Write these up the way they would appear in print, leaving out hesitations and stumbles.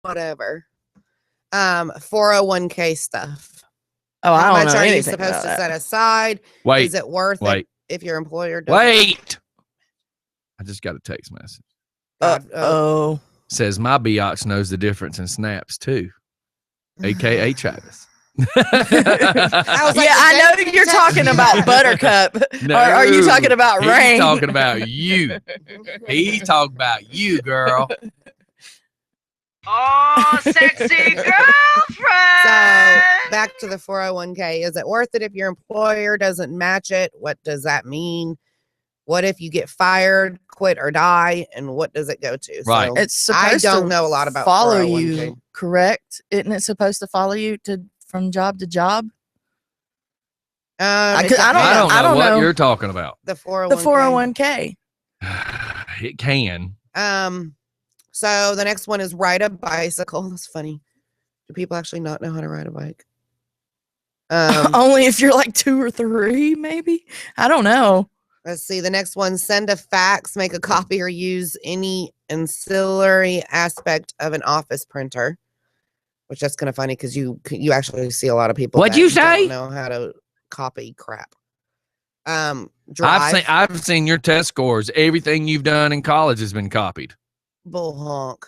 whatever. 401k stuff. Oh, How I don't much know are you anything supposed about to that. set aside? Wait. Is it worth it if your employer doesn't? Wait. I just got a text message. Oh. Says my Beox knows the difference in snaps too, aka Travis. I know you're talking about Buttercup. No, or are you talking about Rain? He's talking about you. He's talking about you, girl. Oh, sexy girlfriend. So back to the 401k. Is it worth it if your employer doesn't match it? What does that mean? What if you get fired, quit, or die? And what does it go to? Right. So It's supposed I don't to know a lot about follow 401k. you, correct? Isn't it supposed to follow you from job to job? I I don't know what you're talking about. The 401k. The 401k. It can. So the next one is ride a bicycle. That's funny. Do people actually not know how to ride a bike? Only if you're like 2 or 3, maybe. I don't know. Let's see. The next one, send a fax, make a copy, or use any ancillary aspect of an office printer. Which that's kind of funny because you actually see a lot of people. What'd you say? Don't know how to copy crap. Drive. I've seen your test scores. Everything you've done in college has been copied. Bull honk.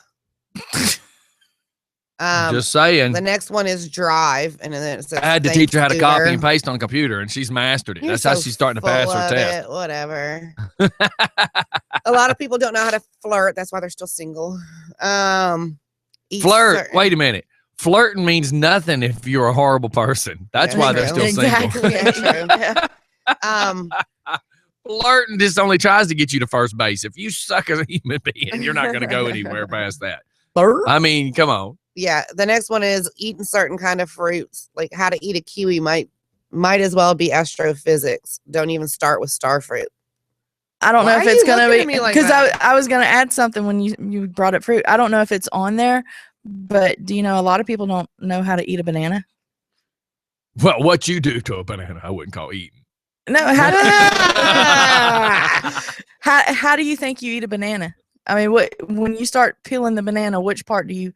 Just saying. The next one is drive, and then it says I had to teach her how to copy and paste on a computer, and she's mastered it. You're That's how so she's starting to pass her full of test. it, whatever. A lot of people don't know how to flirt. That's why they're still single. Flirt. Wait a minute. Flirting means nothing if you're a horrible person. That's why they're still Exactly. single. True. Flirting just only tries to get you to first base. If you suck as a human being, you're not going to go anywhere past that. I mean, come on. Yeah. The next one is eating certain kind of fruits, like how to eat a kiwi might as well be astrophysics. Don't even start with star fruit. I don't know if it's going to be, because like I was going to add something when you brought up fruit. I don't know if it's on there, but do you know a lot of people don't know how to eat a banana? Well, what you do to a banana, I wouldn't call eating. No, how do you think you eat a banana? I mean, when you start peeling the banana, which part do you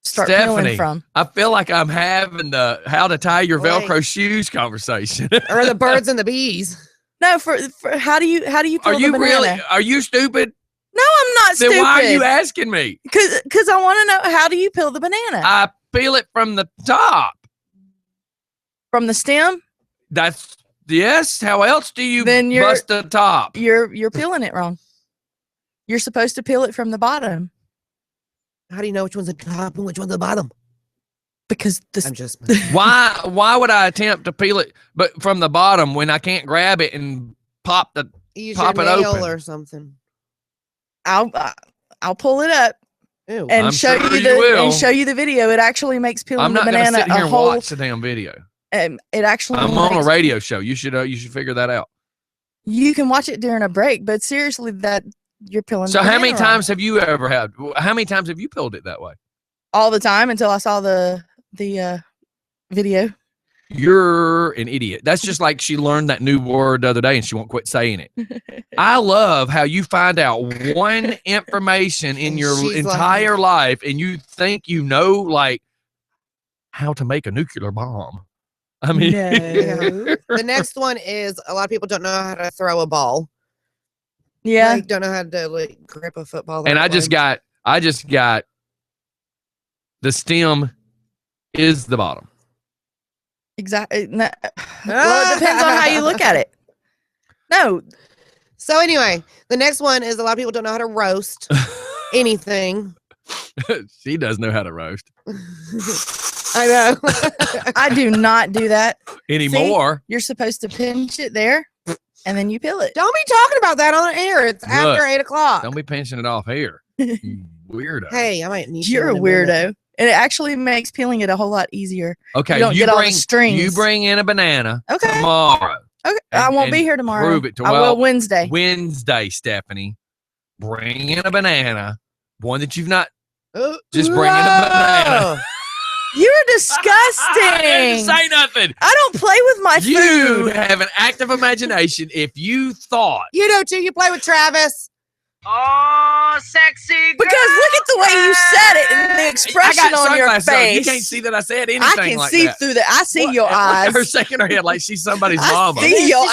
start peeling from? I feel like I'm having the how to tie your Velcro shoes conversation. Or the birds and the bees. No, for how do you peel the banana? Are you stupid? No, I'm not stupid. Then why are you asking me? Because I want to know, how do you peel the banana? I peel it from the top. From the stem? Yes. How else do you bust the top? You're peeling it wrong. You're supposed to peel it from the bottom. How do you know which one's the top and which one's the bottom? Because I'm just why would I attempt to peel it but from the bottom when I can't grab it and pop it open or something? I'll pull it up. Ew. And show you the video. It actually makes peeling the banana I'm not going to sit here and whole. watch the damn video. It actually. I'm on a radio show. You should figure that out. You can watch it during a break, but seriously, that you're peeling. So how many times have you ever had? How many times have you peeled it that way? All the time until I saw the video. You're an idiot. That's just like she learned that new word the other day and she won't quit saying it. I love how you find out one information in your entire life and you think you know like how to make a nuclear bomb. I mean, no. The next one is a lot of people don't know how to throw a ball. Yeah. Like, don't know how to like grip a football. And I just got the stem is the bottom. Exactly. No. Well, it depends on how you look at it. No. So anyway, the next one is a lot of people don't know how to roast anything. She does know how to roast. I know. I do not do that anymore. See, you're supposed to pinch it there and then you peel it. Don't be talking about that on the air. It's after 8 o'clock. Don't be pinching it off here. You weirdo. Hey, I might need You're a weirdo. And it actually makes peeling it a whole lot easier. Okay, you don't get all the strings. You bring in a banana tomorrow. Okay, and, I won't be here tomorrow. Prove it to I will Wednesday. Wednesday, Stephanie. Bring in a banana. One that you've not. Just bring in a banana. You're disgusting. I didn't say nothing. I don't play with my food. You have an active imagination. If you thought. You do too. You play with Travis. Oh, sexy girl. Because look at the way you said it and the expression on your face. You can't see that I said anything I can like see that. through that. I see your eyes. Her shaking her head like she's somebody's I mama. see your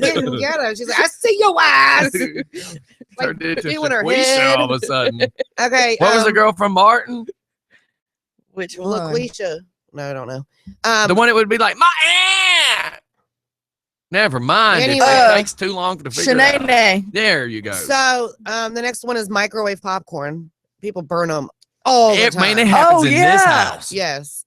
Getting eyes. ghetto. She's like, I see your eyes. Like, Turned into feeling her Shaquisha head. all of a sudden. Okay. What was the girl from Martin? Which one? LaQuisha. No, I don't know. The one that would be like, my aunt. Never mind. Anyway. It takes too long to figure it out. Shanae. There you go. So the next one is microwave popcorn. People burn them all the time. Man, it happens Oh, in yeah. this house. Yes.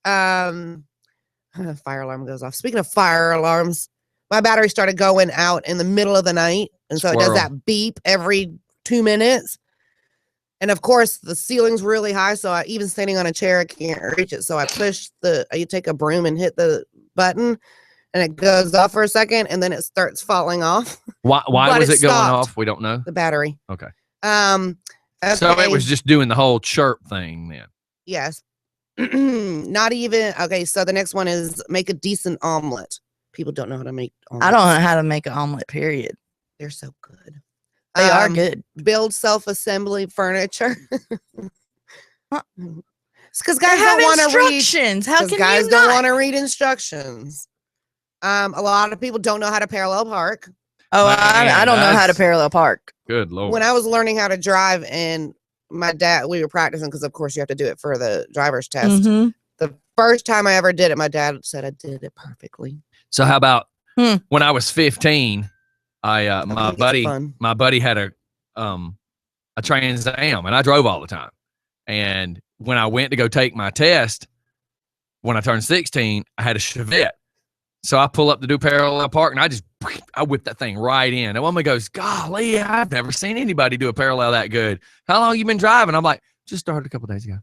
Fire alarm goes off. Speaking of fire alarms, my battery started going out in the middle of the night. And so it does Squirrel. that beep every 2 minutes. And of course, the ceiling's really high. So even standing on a chair, I can't reach it. So I you take a broom and hit the button and it goes off for a second and then it starts falling off Why But was it it going stopped. off? We don't know. the battery. Okay. Okay. So it was just doing the whole chirp thing then. Yes. Not even. Okay. So the next one is make a decent omelet. People don't know how to make omelets. I don't know how to make an omelet, period. They're so good. They are good. Build self-assembly furniture. Huh. It's because They guys have don't want to read. instructions. How Because can guys you don't not? want to read instructions. A lot of people don't know how to parallel park. Oh, Man, I don't know how to that's- parallel park. Good Lord. When I was learning how to drive, and my dad, we were practicing because, of course, you have to do it for the driver's test. Mhm. The first time I ever did it, my dad said I did it perfectly. So how about Hmm. when I was 15, my think it's buddy fun. had a Trans Am and I drove all the time. And when I went to go take my test, when I turned 16, I had a Chevette. So I pull up to do parallel park and I whip that thing right in. And woman goes, golly, I've never seen anybody do a parallel that good. How long you been driving? I'm like, just started a couple days ago.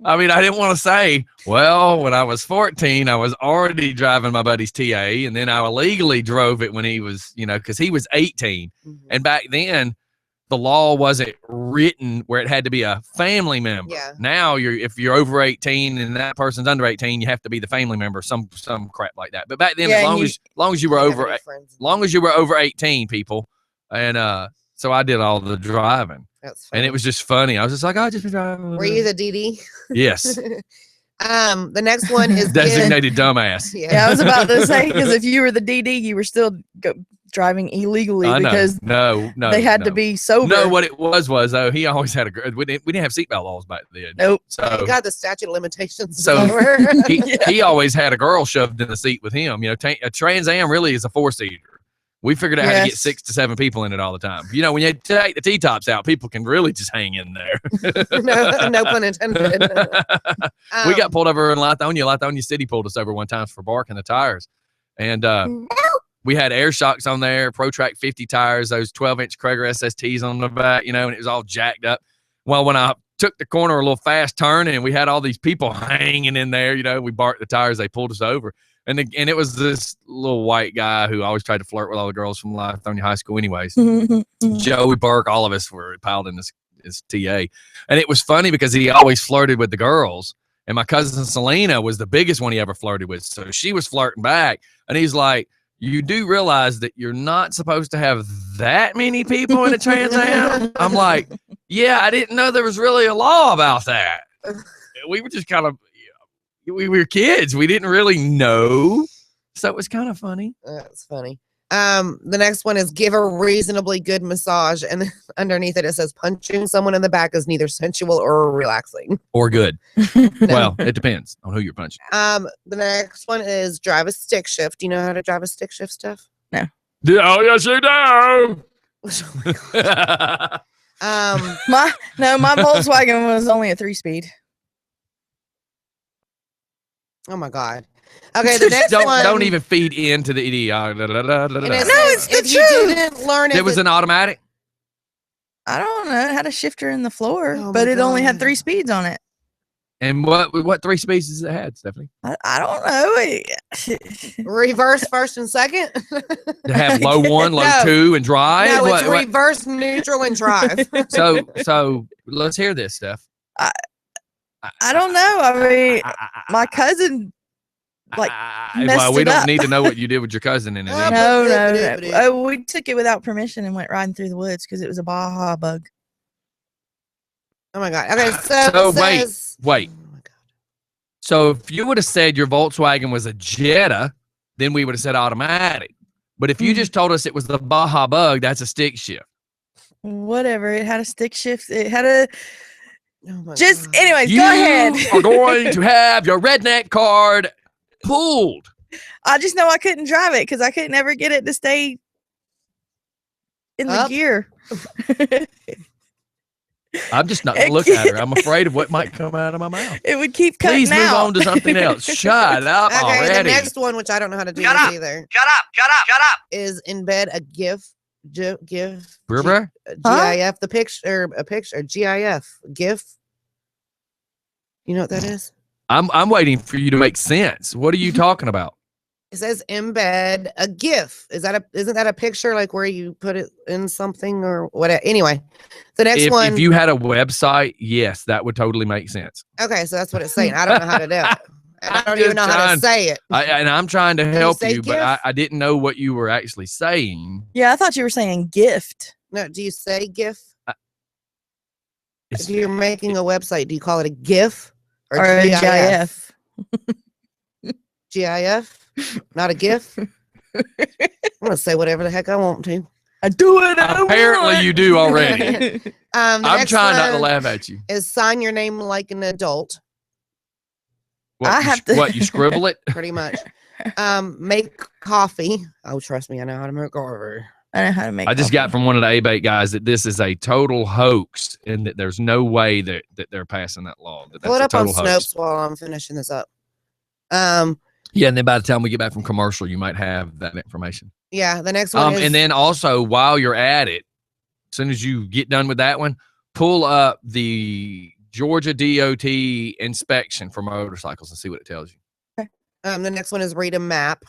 I mean, I didn't want to say, well, when I was 14, I was already driving my buddy's TA, and then I illegally drove it when he was, because he was 18. And back then, the law wasn't written where it had to be a family member. Yeah. Now, if you're over 18 and that person's under 18, you have to be the family member, some crap like that. But back then, Yeah, as and long as you were I have over, any friends. long as you were over 18, people, and so I did all the driving. That's And funny. it was just funny. I was just like, I just been driving. Were you the DD? Yes. The next one is Designated dumbass. Yeah, I was about to say, because if you were the DD, you were still driving illegally I know. because No, they had to be sober. No, what it was though, he always had we didn't have seatbelt laws back then. Nope. Thank So God the statute of limitations. So- is over. he always had a girl shoved in the seat with him. A Trans Am really is a 4-seater. We figured out how to get Yes. 6 to 7 people in it all the time. When you take the T-tops out, people can really just hang in there. no pun intended. We got pulled over in Lithonia. Lithonia City pulled us over one time for barking the tires. And we had air shocks on there, ProTrack 50 tires, those 12-inch Krager SSTs on the back, and it was all jacked up. Well, when I took the corner a little fast turn and we had all these people hanging in there, we barked the tires, they pulled us over. And it was this little white guy who always tried to flirt with all the girls from Lithonia High School anyways. Joey Burke, all of us were piled in his TA. And it was funny because he always flirted with the girls. And my cousin Selena was the biggest one he ever flirted with. So she was flirting back. And he's like, you do realize that you're not supposed to have that many people in a Trans Am? I'm like, yeah, I didn't know there was really a law about that. We were just kind of, we were kids. We didn't really know. So it was kind of funny. That's funny. The next one is give a reasonably good massage, and then underneath it says punching someone in the back is neither sensual or relaxing. Or good. No. Well, it depends on who you're punching. The next one is drive a stick shift. Do you know how to drive a stick shift, Steph? Oh, yes, you do. my Volkswagen was only a 3-speed. Oh my God. Okay, the next one. Don't even feed into the idiot. And it No, says, it's the if you truth. didn't learn it, It was an automatic. I don't know. It had a shifter in the floor, Oh but my it only had God. 3 speeds on it. And what 3 speeds does it had, Stephanie? I don't know. reverse first and second. To have low 1, low No. 2, and drive. No, it's What- reverse, neutral, and drive. So let's hear this, Steph. I don't know. I mean, my cousin like well, we it don't up. need to know what you did with your cousin in it. Oh, anyway. No. We took it without permission and went riding through the woods because it was a Baja bug. Oh my god. Okay, so, So it says, wait. Oh my god. So if you would have said your Volkswagen was a Jetta, then we would have said automatic. But if you just told us it was the Baja Bug, that's a stick shift. Whatever. It had a stick shift. It had a. Oh my Just, god. anyways, You go ahead. are going to have your redneck card pulled. I just know I couldn't drive it because I couldn't ever get it to stay in the Up. gear. I'm just not going to look at her. I'm afraid of what might come out of my mouth. It would keep cutting Please move out. on to something else. Shut up Okay, already. the next one, which I don't know how to do Shut this up. either, Shut up. is embed a GIF. GIF. Berber? GIF. The picture. A picture. GIF. GIF. You know what that is? I'm waiting for you to make sense. What are you talking about? It says embed a GIF. Isn't that a picture like where you put it in something or whatever? Anyway, the next one. If you had a website, yes, that would totally make sense. Okay, so that's what it's saying. I don't know how to do it. I don't even know how to say it. And I'm trying to you help say you, but GIF? I didn't know what you were actually saying. Yeah, I thought you were saying gift. No, do you say GIF? It's- If you're making a website, do you call it a GIF Or a GIF. GIF? Not a GIF? I'm gonna say whatever the heck I want to. I do it. Apparently you do already. The I'm next trying not to one laugh at you. is sign your name like an adult, What, I you, have to- what, you scribble it? pretty much. Make coffee. Oh, trust me, I know how to make coffee. I know how to make. I just got coffee. from one of the ABATE guys that this is a total hoax and that there's no way that they're passing that law. That Pull it that's up a on total hoax. Snopes while I'm finishing this up. Yeah, and then by the time we get back from commercial, you might have that information. Yeah, the next one is And then also while you're at it, as soon as you get done with that one, pull up the Georgia DOT inspection for motorcycles and see what it tells you. the next one is read a map.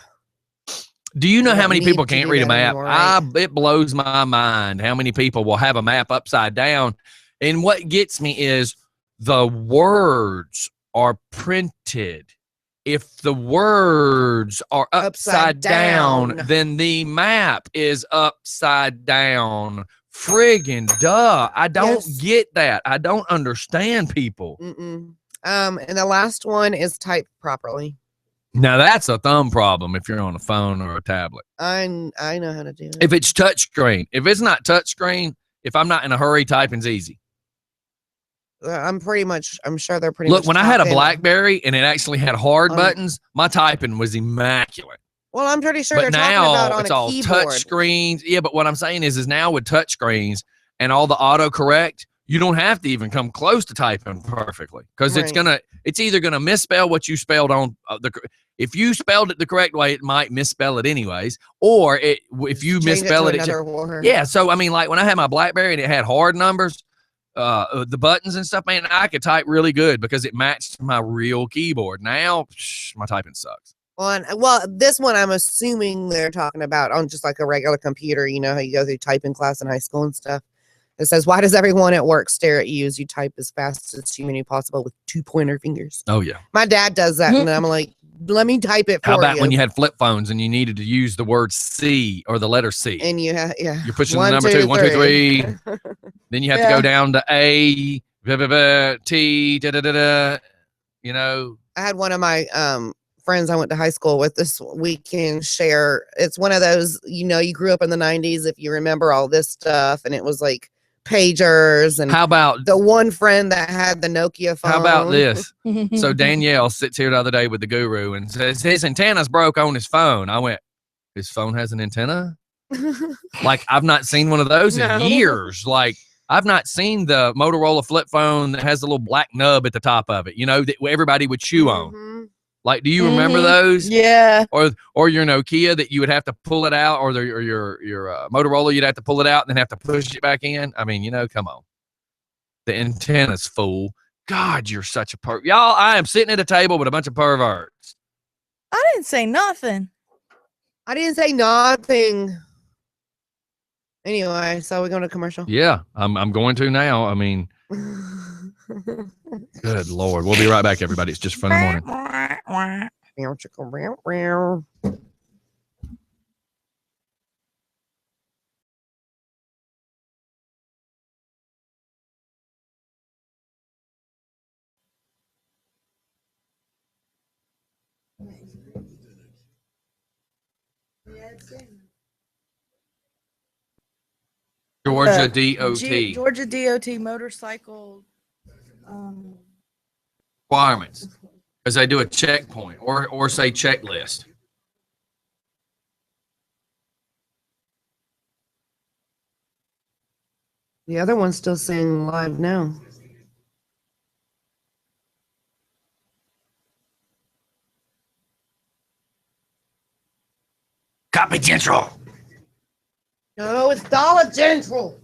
Do you know You how don't many need people to can't do read a that map? anymore, right? It blows my mind how many people will have a map upside down. And what gets me is the words are printed. If the words are upside down, down. then the map is upside down. Friggin' duh. I don't Yes. get that. I don't understand people. Mm-mm. And the last one is type properly. Now that's a thumb problem if you're on a phone or a tablet. I know how to do it. If it's touchscreen, if it's not touchscreen, if I'm not in a hurry, typing's easy. I'm sure they're pretty Look, much when I had a top in- BlackBerry and it actually had hard On- buttons, my typing was immaculate. Well, I'm pretty sure But they're talking about now on it's a all keyboard. touch screens. Yeah, but what I'm saying is now with touch screens and all the autocorrect, you don't have to even come close to typing perfectly because Right. it's either gonna misspell what you spelled on if you spelled it the correct way, it might misspell it anyways, or if you Change misspell to it, another word. yeah. So I mean, like when I had my BlackBerry and it had hard numbers, the buttons and stuff, man, I could type really good because it matched my real keyboard. Now, my typing sucks. Well, this one I'm assuming they're talking about on just like a regular computer. You know how you go through typing class in high school and stuff. It says, "Why does everyone at work stare at you as you type as fast as humanly possible with 2 pointer fingers?" Oh yeah. My dad does that, and I'm like, "Let me type it for How about you." when you had flip phones and you needed to use the word C or the letter C? And yeah, You're pushing One, the number two, 2, 1, 2, 3. three. Then you have to Yeah. go down to A, T, da da da da. You know, I had one of my friends I went to high school with this weekend share. It's one of those, you grew up in the 90s if you remember all this stuff, and it was like pagers and how about the one friend that had the Nokia phone. how about this? So Danielle sits here the other day with the guru and says his antenna's broke on his phone. I went, his phone has an antenna? Like I've not seen one of those No. in years. Like I've not seen the Motorola flip phone that has a little black nub at the top of it, that everybody would chew on. Mhm. Like, do you remember Mhm. those? Yeah. Or your Nokia that you would have to pull it out, or your Motorola you'd have to pull it out and then have to push it back in. I mean, come on. The antenna's full. God, you're such a pervert. Y'all, I am sitting at a table with a bunch of perverts. I didn't say nothing. I didn't say nothing. Anyway, so we're going to commercial. Yeah, I'm going to now. I mean, good Lord. We'll be right back, everybody. It's just for the morning. Meow, chicka, meow, meow. Georgia DOT Georgia DOT motorcycle. requirements, because they do a checkpoint or say checklist. The other one's still saying live now. Copy Central. No, it's Dollar General.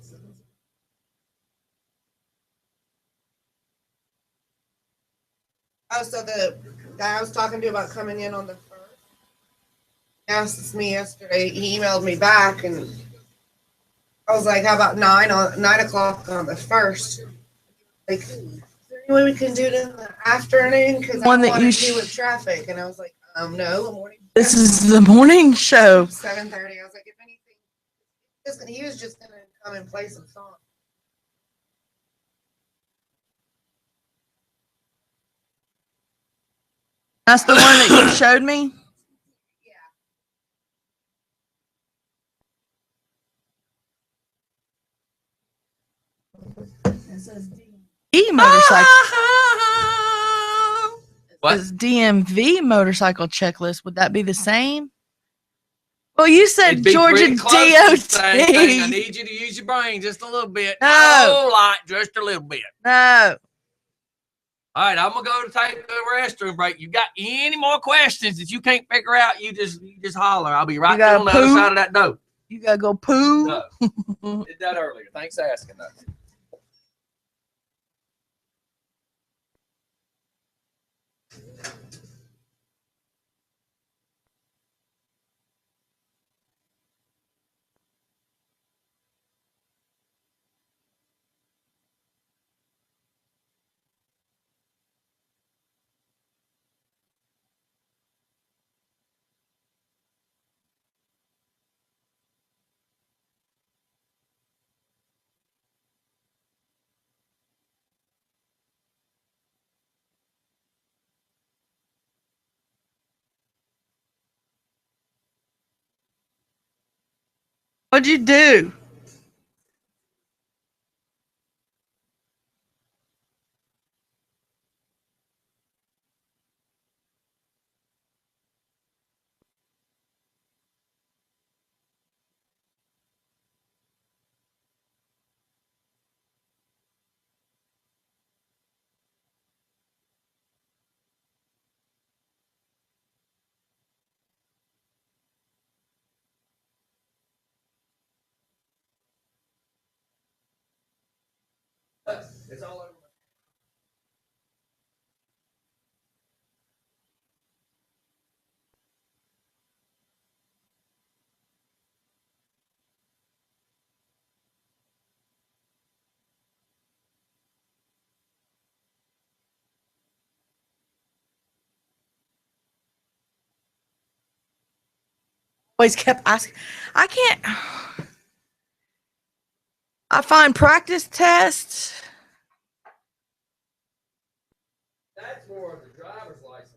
Oh, so the guy I was talking to about coming in on the 1st asked me yesterday. He emailed me back, and I was like, "How about 9 o'clock on the 1st? Like, is there any way we can do it in the afternoon? Because I One that want you to do with traffic." And I was like, "No, the morning." This is the morning show. 7:30. I was like, if anything, he was just gonna come and play some songs. That's the one that you showed me. It says D motorcycle. What? It says DMV motorcycle checklist. Would that be the same? Well, you said It'd be Georgia pretty close to the same thing. I DOT. need you to use your brain just a little bit. No. Not a whole lot, just a little bit. No. All right, I'm gonna go to take a restroom break. You got any more questions that you can't figure out? You just holler. I'll be right there on the other side of that door. You gotta go poo. No. Did that earlier. Thanks for asking that. What'd you do? It's all over. Always kept asking. I can't. I find practice tests. That's more of the driver's license.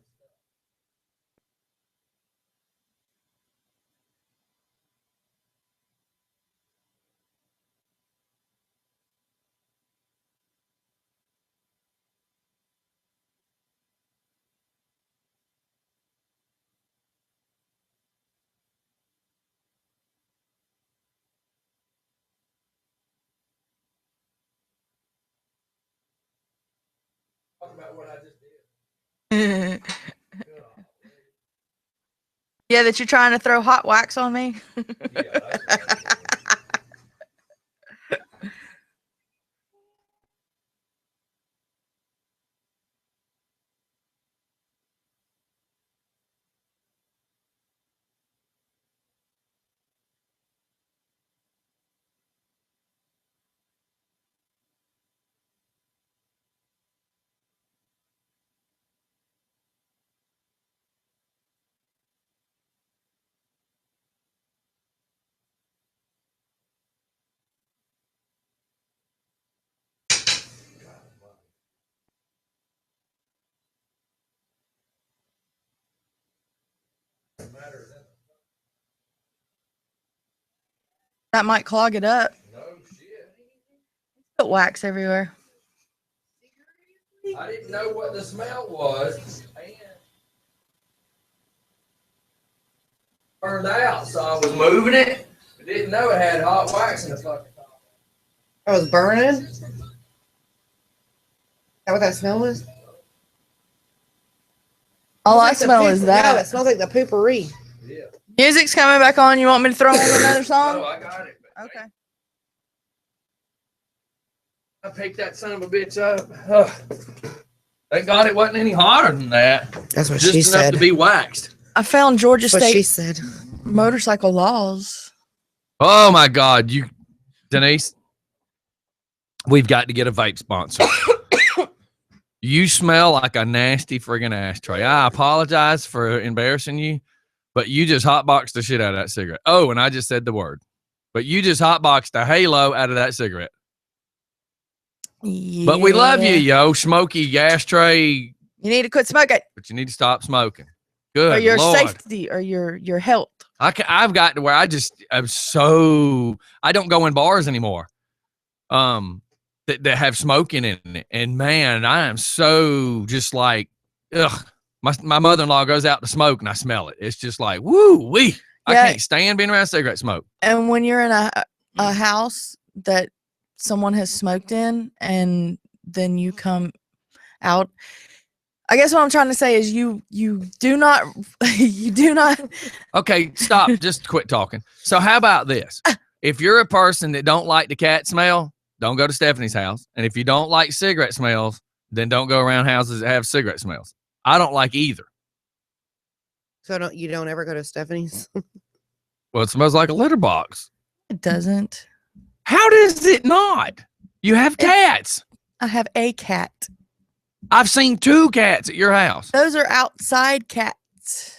Talk about what I just did. Yeah, that you're trying to throw hot wax on me. Yeah, That might clog it up. No shit. Put wax everywhere. I didn't know what the smell was. Burned out, so I was moving it. I didn't know it had hot wax in the fucking top. I was burning. Is that what that smell was? All I Like the smell is poop- that. No, it smells like the poopery. Yeah. Music's coming back on. You want me to throw in another song? Oh, I got it. Okay. I picked that son of a bitch up. Ugh. Thank God it wasn't any hotter than that. That's what Just she enough said. to be waxed. I found Georgia That's what she State said. motorcycle laws. Oh my God, Denise, we've got to get a vape sponsor. You smell like a nasty friggin' ashtray. I apologize for embarrassing you, but you just hotboxed the shit out of that cigarette. Oh, and I just said the word, but you just hotboxed the halo out of that cigarette. Yeah. But we love you, yo, smoky ashtray, You need to quit smoking, but you need to stop smoking. Good or your Lord. safety, or your health. I've got to where I don't go in bars anymore. That have smoking in it, and man, I am so just like, ugh. My mother-in-law goes out to smoke, and I smell it. It's just like, woo wee. I Yeah. can't stand being around cigarette smoke. And when you're in a house that someone has smoked in, and then you come out, I guess what I'm trying to say is you do not Okay, stop. Just quit talking. So how about this? If you're a person that don't like the cat smell, don't go to Stephanie's house. And if you don't like cigarette smells, then don't go around houses that have cigarette smells. I don't like either. So you don't ever go to Stephanie's? Well, it smells like a litter box. It doesn't. How does it not? You have cats. I have a cat. I've seen 2 cats at your house. Those are outside cats.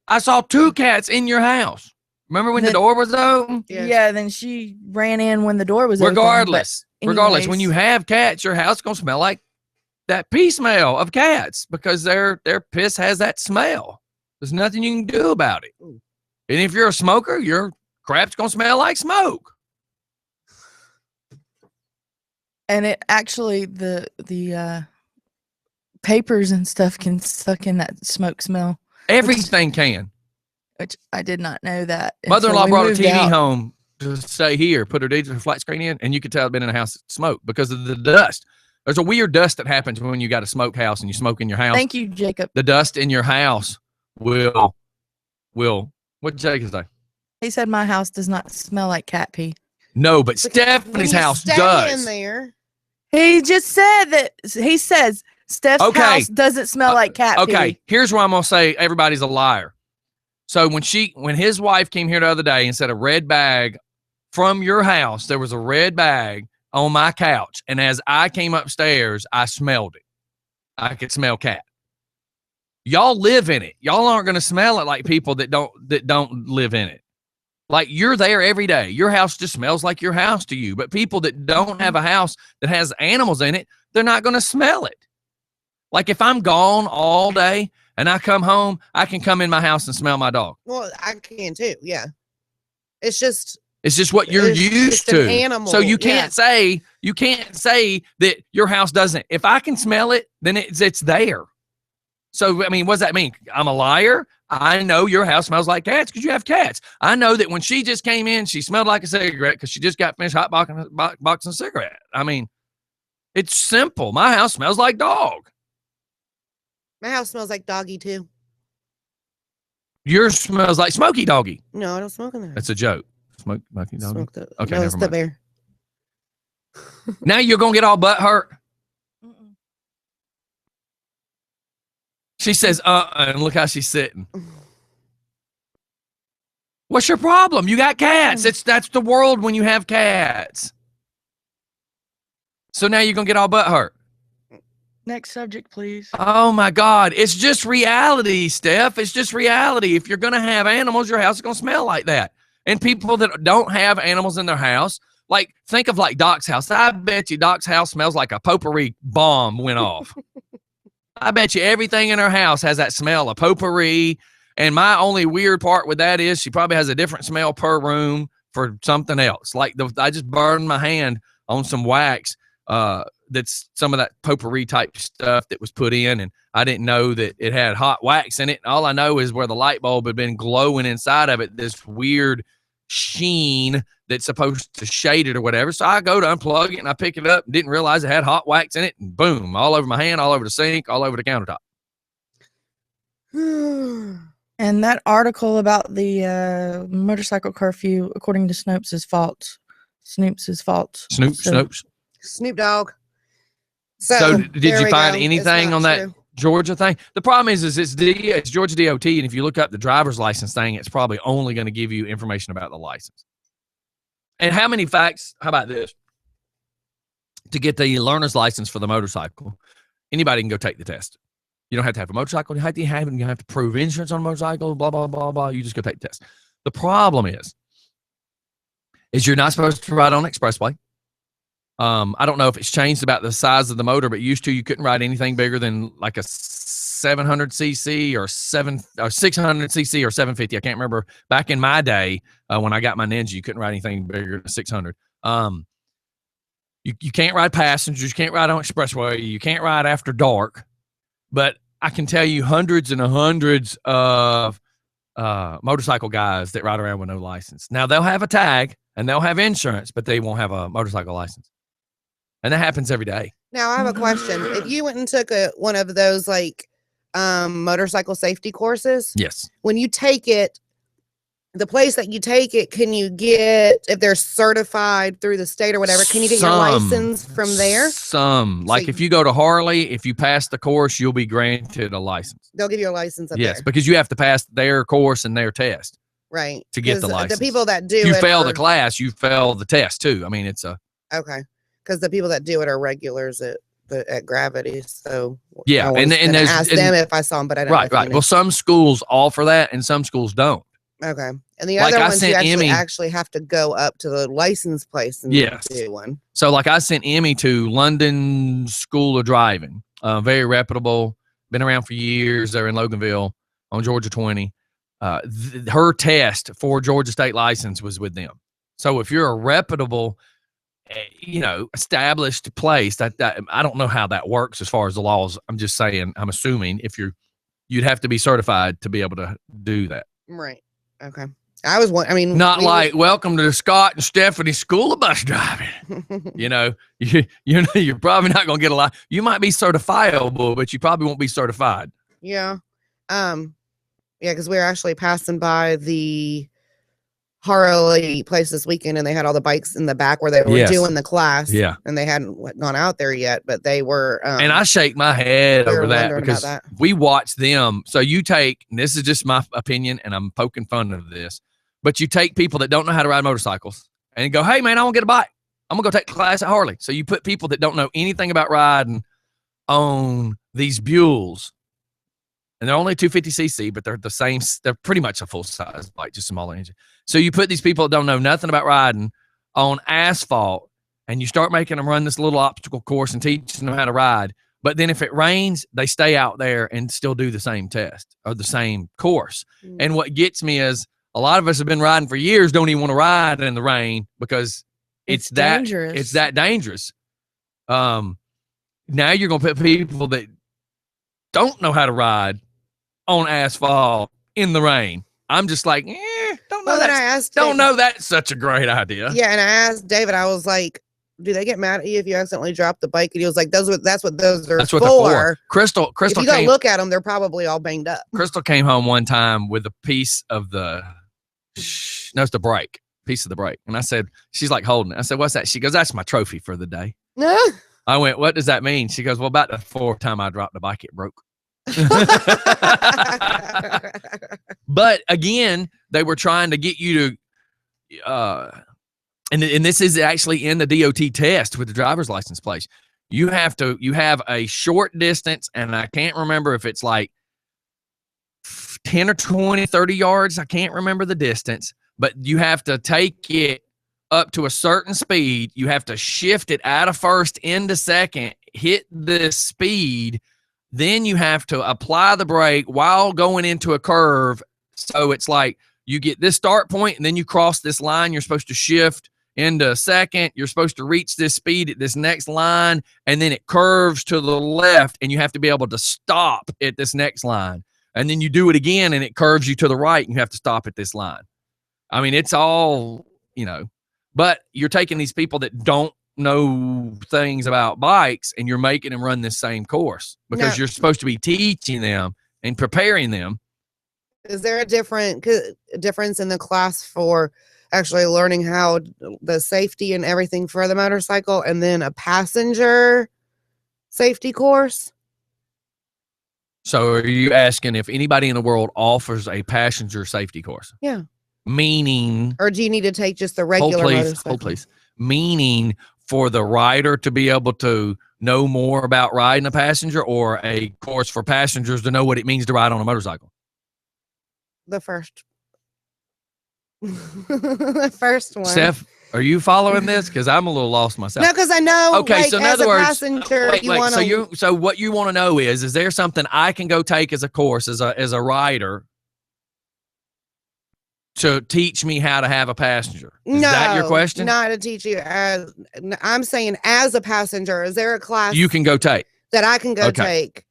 I saw 2 cats in your house. Remember when the door was open? Yeah. Then she ran in when the door was open. Regardless, when anyways. you have cats, your house gonna smell like that pee smell of cats because their piss has that smell. There's nothing you can do about it. And if you're a smoker, your crap's gonna smell like smoke. And it actually the papers and stuff can suck in that smoke smell, Everything can. which I did not know that. until Mother-in-law we brought a moved TV out. home to say here, put her digital flat screen in, and you could tell it'd been in a house that smoked because of the dust. There's a weird dust that happens when you got a smoke house and you smoke in your house. Thank you, Jacob. The dust in your house will what did Jacob say? He said my house does not smell like cat pee. No, but When Stephanie's you house stay does. in there. He just said that. He says Steph's Okay. house doesn't smell like cat Okay, pee. here's where I'm gonna say everybody's a liar. So when his wife came here the other day and said a red bag from your house, there was a red bag on my couch, and as I came upstairs, I smelled it. I could smell cat. Y'all live in it. Y'all aren't gonna smell it like people that don't live in it. Like you're there every day. Your house just smells like your house to you. But people that don't have a house that has animals in it, they're not gonna smell it. Like if I'm gone all day and I come home, I can come in my house and smell my dog. Well, I can too. Yeah. It's just What you're It's used just an to. animal, So you yeah. can't say that your house doesn't. If I can smell it, then it's there. So I mean, what does that mean? I'm a liar. I know your house smells like cats because you have cats. I know that when she just came in, she smelled like a cigarette because she just got finished boxing a cigarette. I mean, it's simple. My house smells like dog. my house smells like doggy too. Yours smells like smoky doggy. No, I don't smoke in there. That's a joke. Smoky doggy. Smoke the, Okay, no, never it's the mind. bear. Now you're gonna get all butt hurt. Mm-mm. She says, and look how she's sitting. What's your problem? You got cats. That's the world when you have cats. So now you're gonna get all butt hurt. Next subject, please. Oh my God. It's just reality, Steph. It's just reality. If you're gonna have animals, your house is gonna smell like that. And people that don't have animals in their house, like think of like Doc's house. I bet you Doc's house smells like a potpourri bomb went off. I bet you everything in her house has that smell of potpourri And my only weird part with that is she probably has a different smell per room for something else. Like I just burned my hand on some wax. That's some of that potpourri type stuff that was put in, and I didn't know that it had hot wax in it. And all I know is where the light bulb had been glowing inside of it, this weird sheen that's supposed to shade it or whatever. So I go to unplug it and I pick it up and didn't realize it had hot wax in it, and boom, all over my hand, all over the sink, all over the countertop. And that article about the motorcycle curfew, according to Snopes, is false. Snoops is false. Snoops. Snoop Dogg. So did you find go. anything on that Georgia thing? The problem is it's Georgia DOT, and if you look up the driver's license thing, it's probably only going to give you information about the license. And how many facts? How about this? To get the learner's license for the motorcycle, anybody can go take the test. You don't have to have a motorcycle. You have to prove insurance on a motorcycle, blah, blah, blah, blah. You just go take the test. The problem is you're not supposed to ride on expressway. I don't know if it's changed about the size of the motor, but used to you couldn't ride anything bigger than like a 700cc or 600cc or 750. I can't remember. Back in my day, when I got my Ninja, you couldn't ride anything bigger than 600. You can't ride passengers. You can't ride on expressway. You can't ride after dark. But I can tell you hundreds and hundreds of motorcycle guys that ride around with no license. Now, they'll have a tag and they'll have insurance, but they won't have a motorcycle license. And that happens every day. Now, I have a question. If you went and took one of those like motorcycle safety courses, yes, when you take it, the place that you take it, can you get, if they're certified through the state or whatever, can you get your license from there? Like if you go to Harley, if you pass the course, you'll be granted a license. They'll give you a license up yes, there. because you have to pass their course and their test. Right. To get the license. The people that do you it fail the class, you fail the test too. I mean, it's a okay. Because the people that do it are regulars at Gravity. So yeah, and ask them if I saw them, but I don't. Right. Well, some schools offer that, and some schools don't. Okay. And the other ones you actually have to go up to the license place and do one. So like I sent Emmy to London School of Driving, very reputable, been around for years. They're in Loganville on Georgia 20. Her test for Georgia state license was with them. So if you're a reputable, established place, that I don't know how that works as far as the laws. I'm just saying, I'm assuming you'd have to be certified to be able to do that. Right. Okay. I was one. I mean, welcome to the Scott and Stephanie School of Bus Driving. You're probably not going to get a lot. You might be certifiable, but you probably won't be certified. Yeah. Because we were actually passing by the Harley place this weekend, and they had all the bikes in the back where they were doing the class. Yeah. And they hadn't gone out there yet, but they were. And I shake my head over that because we watch them. So you take, and this is just my opinion, and I'm poking fun of this, but you take people that don't know how to ride motorcycles and go, hey, man, I want to get a bike. I'm going to go take the class at Harley. So you put people that don't know anything about riding on these Buells. And they're only 250cc, but they're the same. They're pretty much a full size bike, just smaller engine. So you put these people that don't know nothing about riding on asphalt, and you start making them run this little obstacle course and teaching them how to ride. But then if it rains, they stay out there and still do the same test or the same course. Mm-hmm. And what gets me is a lot of us have been riding for years, don't even want to ride in the rain because it's that dangerous. It's that dangerous. Now you're going to put people that don't know how to ride on asphalt in the rain. I'm just like, don't know don't know that's such a great idea. Yeah, and I asked David, I was like, do they get mad at you if you accidentally drop the bike? And he was like, that's what those are for. Crystal if you go look at them, they're probably all banged up. Crystal came home one time with a piece of it's the brake, piece of the brake. And I said, she's like holding it. I said, what's that? She goes, that's my trophy for the day. I went, what does that mean? She goes, well, about the fourth time I dropped the bike, it broke. But again, they were trying to get you to and this is actually in the DOT test with the driver's license place. You have a short distance, and I can't remember if it's like 10 or 20, 30 yards. I can't remember the distance, but you have to take it up to a certain speed. You have to shift it out of first into second, hit the speed Then you have to apply the brake while going into a curve. So it's like you get this start point and then you cross this line. You're supposed to shift into a second. You're supposed to reach this speed at this next line, and then it curves to the left, and you have to be able to stop at this next line. And then you do it again, and it curves you to the right, and you have to stop at this line. I mean, it's all, but you're taking these people that don't know things about bikes, and you're making them run this same course because you're supposed to be teaching them and preparing them. Is there a difference in the class for actually learning how the safety and everything for the motorcycle, and then a passenger safety course? So are you asking if anybody in the world offers a passenger safety course? Yeah. Meaning, or do you need to take just the regular motorcycle? Hold please. Meaning for the rider to be able to know more about riding a passenger, or a course for passengers to know what it means to ride on a motorcycle? The first. The first one. Steph, are you following this? Because I'm a little lost myself. No, because I know. Okay, so in other words, passenger, so what you want to know is there something I can go take as a course as a rider to teach me how to have a passenger? Is that your question? Not to teach you. I'm saying as a passenger, is there a class you can go take that I can go take?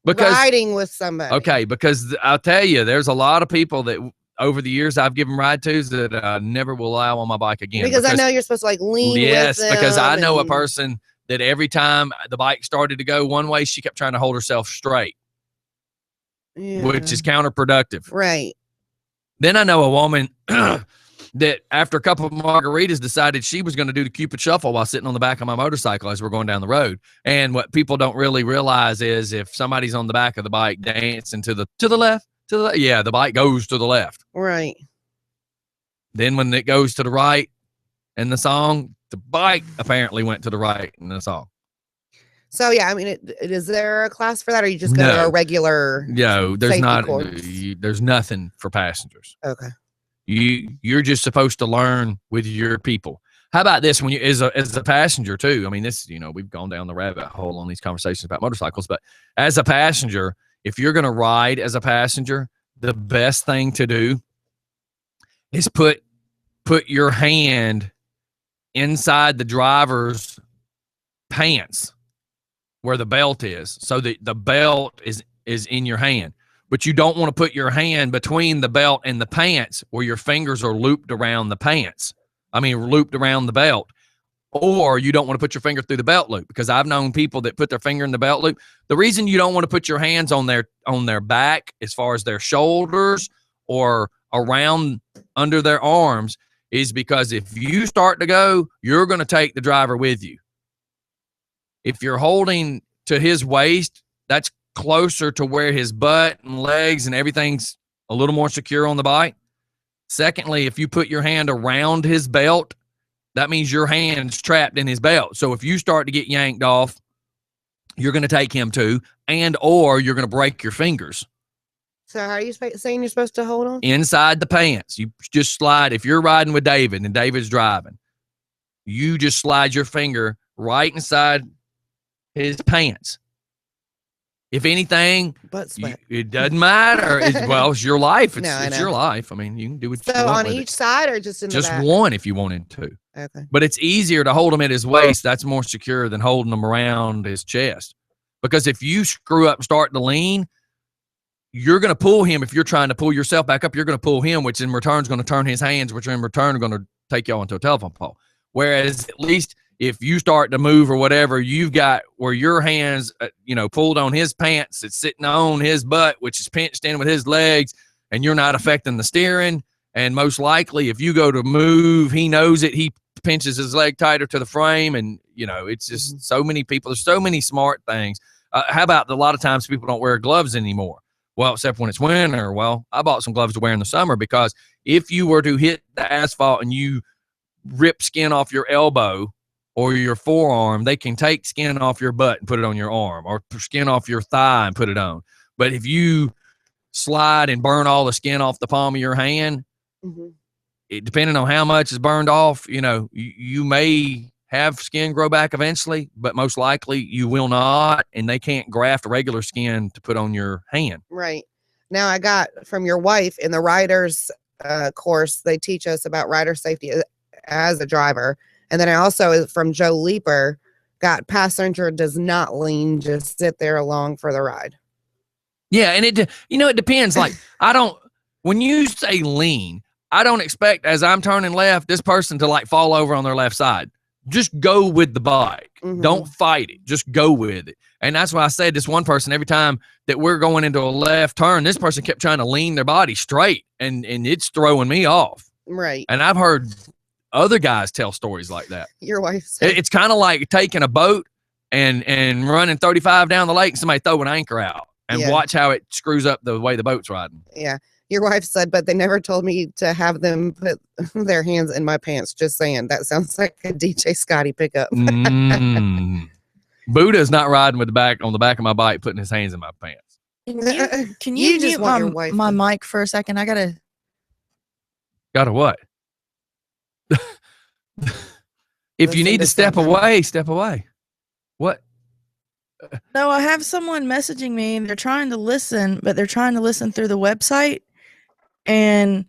Because riding with somebody. Okay, because I'll tell you, there's a lot of people that over the years I've given ride tos that I never will allow on my bike again. Because I know you're supposed to like lean. Yes, with them because I know a person that every time the bike started to go one way, she kept trying to hold herself straight, which is counterproductive. Right. Then I know a woman that after a couple of margaritas decided she was going to do the Cupid shuffle while sitting on the back of my motorcycle as we're going down the road. And what people don't really realize is if somebody's on the back of the bike dancing to the left, the bike goes to the left. Right. Then when it goes to the right in the song, the bike apparently went to the right in the song. So yeah, I mean, is there a class for that, or are you just going to a regular? No, there's not. Course? There's nothing for passengers. Okay. You're just supposed to learn with your people. How about this? When you as a passenger too? I mean, this we've gone down the rabbit hole on these conversations about motorcycles, but as a passenger, if you're going to ride as a passenger, the best thing to do is put your hand inside the driver's pants where the belt is, so that the belt is in your hand. But you don't want to put your hand between the belt and the pants where your fingers are looped around the pants. Looped around the belt. Or you don't want to put your finger through the belt loop, because I've known people that put their finger in the belt loop. The reason you don't want to put your hands on their back, as far as their shoulders or around under their arms, is because if you start to go, you're going to take the driver with you. If you're holding to his waist, that's closer to where his butt and legs and everything's a little more secure on the bike. Secondly, if you put your hand around his belt, that means your hand's trapped in his belt. So if you start to get yanked off, you're going to take him too, or you're going to break your fingers. So how are you saying you're supposed to hold on? Inside the pants. You just slide. If you're riding with David and David's driving, you just slide your finger right inside his pants. If anything, it doesn't matter. It's your life. It's your life. I mean, you can do what you want. So on each side, or just in the back? Just one if you wanted to. Okay. But it's easier to hold him at his waist. That's more secure than holding him around his chest. Because if you screw up and start to lean, you're going to pull him. If you're trying to pull yourself back up, you're going to pull him, which in return is going to turn his hands, which in return are going to take y'all into a telephone pole. Whereas at least if you start to move or whatever, you've got where your hands, pulled on his pants, it's sitting on his butt, which is pinched in with his legs, and you're not affecting the steering. And most likely, if you go to move, he knows it. He pinches his leg tighter to the frame, and it's just so many people. There's so many smart things. How about a lot of times people don't wear gloves anymore? Well, except when it's winter. Well, I bought some gloves to wear in the summer, because if you were to hit the asphalt and you rip skin off your elbow or your forearm, they can take skin off your butt and put it on your arm, or skin off your thigh and put it on. But if you slide and burn all the skin off the palm of your hand, depending on how much is burned off, you may have skin grow back eventually, but most likely you will not, and they can't graft regular skin to put on your hand. Right. Now I got from your wife in the rider's course, they teach us about rider safety as a driver. And then I also, from Joe Leeper, got passenger does not lean, just sit there along for the ride. Yeah, and it depends. Like, when you say lean, I don't expect as I'm turning left, this person to like fall over on their left side. Just go with the bike. Mhm. Don't fight it. Just go with it. And that's why I said this one person, every time that we're going into a left turn, this person kept trying to lean their body straight, and it's throwing me off. Right. And I've heard other guys tell stories like that. Your wife said, It's kind of like taking a boat and running 35 down the lake and somebody throw an anchor out and Yeah. watch how it screws up the way the boat's riding. yeah. Your wife said, but they never told me to have them put their hands in my pants. Just saying. That sounds like a DJ Scotty pickup. Buddha's not riding with on the back of my bike, putting his hands in my pants. Can You you just mute want your wife my to- mic for a second? I gotta. Got a what? If you Listen need to to step something. away, step away. What? No, I have someone messaging me and they're trying to listen, but they're trying to listen through the website, and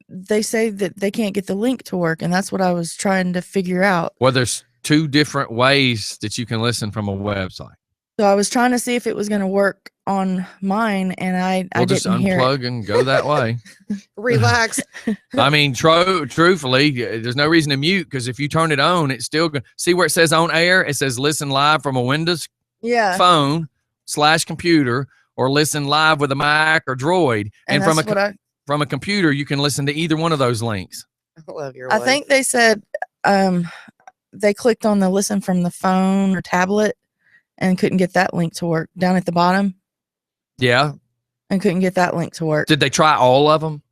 they say that they can't get the link to work, and that's what I was trying to figure out. Well, there's two different ways that you can listen from a website. So I was trying to see if it was going to work on mine, and I We'll just didn't hear it. unplug and go that way. Relax. I mean, truthfully, there's no reason to mute, because if you turn it on, it's still going to see where it says on air. It says listen live from a Windows Yeah, phone / computer, or listen live with a Mac or Droid. And that's what from a computer, you can listen to either one of those links. I love your I wife. think they said they clicked on the listen from the phone or tablet and couldn't get that link to work down at the bottom, Yeah. and couldn't get that link to work. Did they try all of them?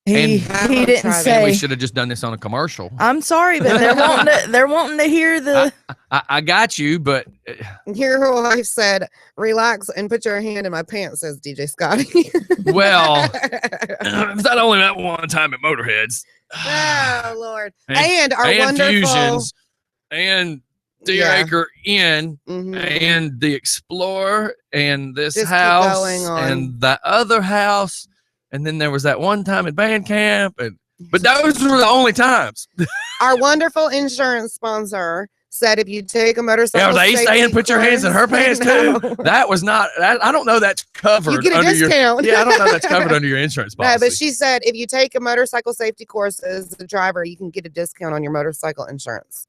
He Have he them didn't try that. And we say. should have just done this on a commercial. I'm sorry, but they're wanting to hear the. I got you, but Your wife said, relax and put your hand in my pants, says DJ Scotty. well, it's not only that one time at Motorheads. Oh, Lord. And- And our and wonderful. Fusions and Deer Yeah. Acre Inn Mhm. and the Explorer and this Just keep house going on. and that other house. And then there was that one time at band camp. But those were the only times. Our wonderful insurance sponsor said if you take a motorcycle. Yeah, they safety saying put your hands in her course- pants No. too. That was not, I don't know that's covered You get a under your, discount. yeah, I don't know that's covered under your insurance policy. No, but she said if you take a motorcycle safety course as a driver, you can get a discount on your motorcycle insurance.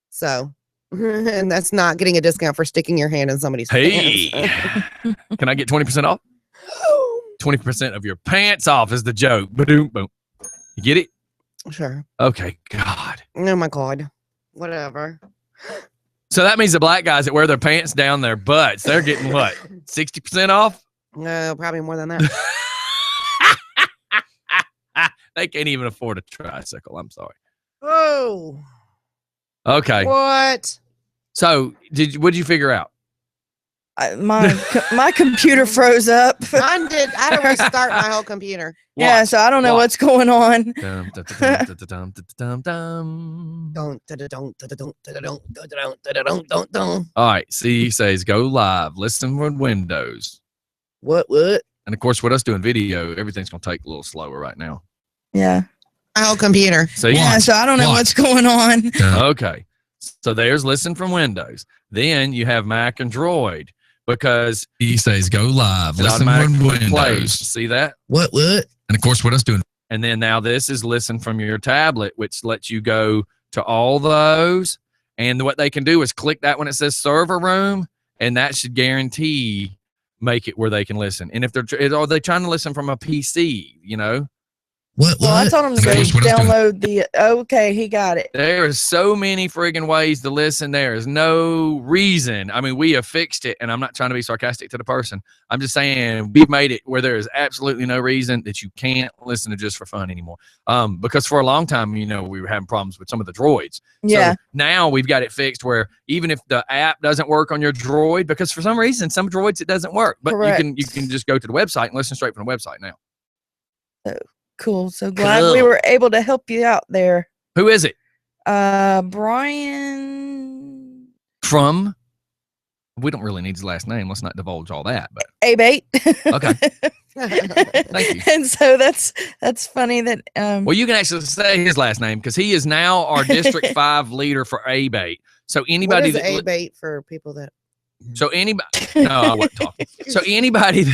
So, and that's not getting a discount for sticking your hand in somebody's Hey, pants. can I get 20% off? 20% of your pants off is the joke. Boom, boom. You get it? Sure. Okay, God. Oh my God. Whatever. So that means the black guys that wear their pants down their butts, they're getting what? 60% off? No, probably more than that. They can't even afford a tricycle. I'm sorry. Oh, Okay. what? So what'd you figure out? My computer froze up. Mine did. I had to restart my whole computer. Yeah, Watch. so I don't know Watch. what's going on. Dum, dum, dum, dum, dum, dum, dum. Don't, don't, don't, don't. All right. See, he says go live. Listen with Windows. What? And of course, with us doing video, everything's going to take a little slower right now. Yeah. My whole computer. See? Yeah, so I don't know what's going on. Okay. So there's listen from Windows. Then you have Mac and Droid, because He says go live. it Listen automatically from plays. Windows. See that? What? And of course, what us doing? And then now this is listen from your tablet, which lets you go to all those. And what they can do is click that when it says server room, and that should guarantee make it where they can listen. And if are they trying to listen from a PC, you know? What? Well, I told him to And of go course, what us doing? download the. Okay, he got it. There is so many friggin' ways to listen. There is no reason. I mean, we have fixed it, and I'm not trying to be sarcastic to the person. I'm just saying we've made it where there is absolutely no reason that you can't listen to just for fun anymore. Because for a long time, you know, we were having problems with some of the droids. Yeah. So now we've got it fixed where even if the app doesn't work on your droid, because for some reason, some droids it doesn't work, but you can just go to the website and listen straight from the website now. Cool. So glad we were able to help you out there. Who is it? Brian From, we don't really need his last name. Let's not divulge all that. But A-Bait. Okay. Thank you. And so that's funny that Well, you can actually say his last name because he is now our District 5 leader for A-Bait. So anybody what is that A-Bait for people that so anybody no, I wasn't talking. So anybody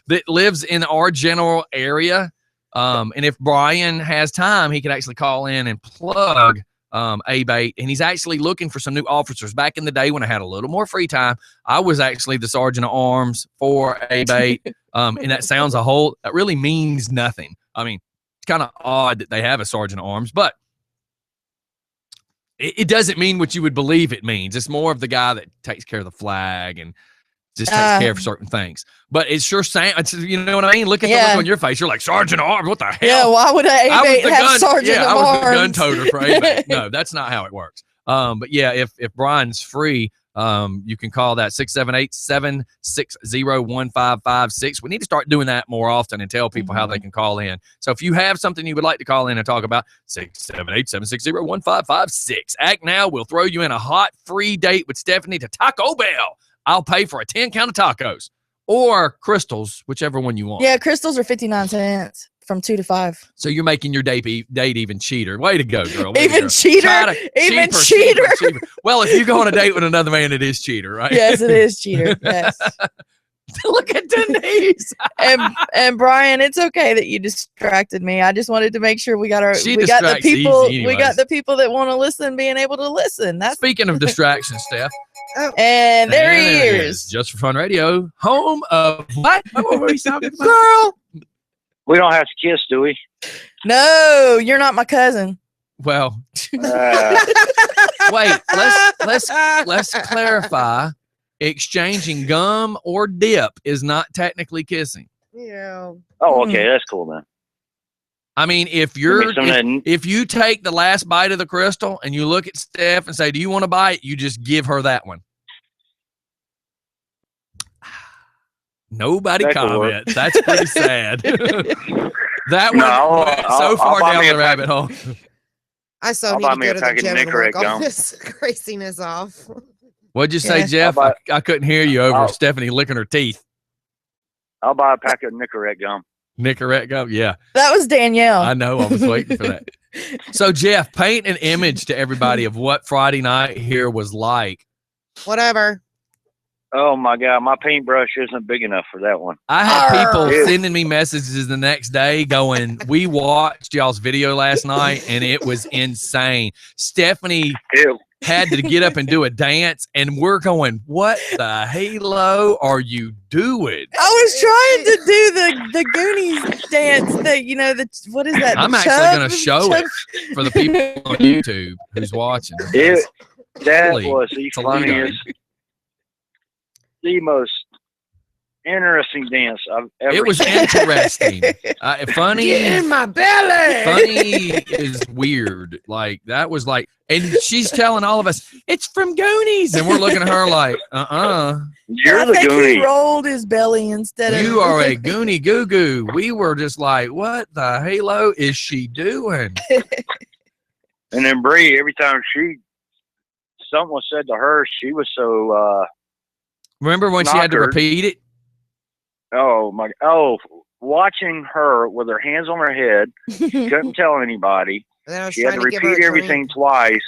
that lives in our general area, and if Brian has time, he could actually call in and plug A-Bait, and he's actually looking for some new officers. Back in the day when I had a little more free time, I was actually the sergeant at arms for A-Bait. And that sounds that really means nothing. I mean, it's kind of odd that they have a sergeant at arms, but it doesn't mean what you would believe it means. It's more of the guy that takes care of the flag and just takes care of certain things. But it sure sounds, you know what I mean? Look at the look on your face. You're like, Sergeant at Arms, what the hell? Yeah, why would A-Bait have Sergeant at I Arms? was the gun toter for A-Bait. No, that's not how it works. But yeah, if Brian's free, you can call that 678-760-1556. We need to start doing that more often and tell people how they can call in. So if you have something you would like to call in and talk about, 678-760-1556. Act now. We'll throw you in a hot free date with Stephanie to Taco Bell. I'll pay for a 10 count of tacos or crystals, whichever one you want. Yeah, crystals are 59 cents from 2 to 5. So you're making your date even cheater. Way to go, girl. Way Even to go. cheater? Even cheater? Cheaper. Well, if you go on a date with another man, it is cheater, right? Yes, it is cheater. Yes. Look at Denise. and Brian, it's okay that you distracted me. I just wanted to make sure we got the people that want to listen being able to listen. That's Speaking of distractions, Steph. And there he is. Just for Fun Radio, home of what? What were we talking about? Girl. We don't have to kiss, do we? No, you're not my cousin. Well, wait. Let's clarify. Exchanging gum or dip is not technically kissing. Yeah. Oh, okay, that's cool then. I mean, if you take the last bite of the crystal and you look at Steph and say, "Do you want to bite?" You just give her that one. Nobody comments. That's pretty sad. That one went so far down the rabbit hole. I so need to go to the gym and work all this craziness off. What'd you say, Jeff? I couldn't hear you over Stephanie licking her teeth. I'll buy a pack of Nicorette gum. Nicorette gum? Yeah. That was Danielle. I know. I was waiting for that. So, Jeff, paint an image to everybody of what Friday night here was like. Whatever. Oh, my God. My paintbrush isn't big enough for that one. I had people sending me messages the next day going, we watched y'all's video last night, and it was insane. Stephanie had to get up and do a dance, and we're going, what the halo are you doing? I was trying to do the Goonies dance. What is that? I'm actually going to show it for the people on YouTube who's watching. That was the funniest, the most interesting dance I've ever seen. It was interesting. Funny. Get in my belly. Funny is weird. Like, that was like, and she's telling all of us, it's from Goonies. And we're looking at her like, You're the Goonie. He rolled his belly instead of. You are a Goonie goo goo. We were just like, what the halo is she doing? And then Bree, every time something was said to her, she was so remember when she had to repeat it? Watching her with her hands on her head, couldn't tell anybody. She had to repeat everything twice,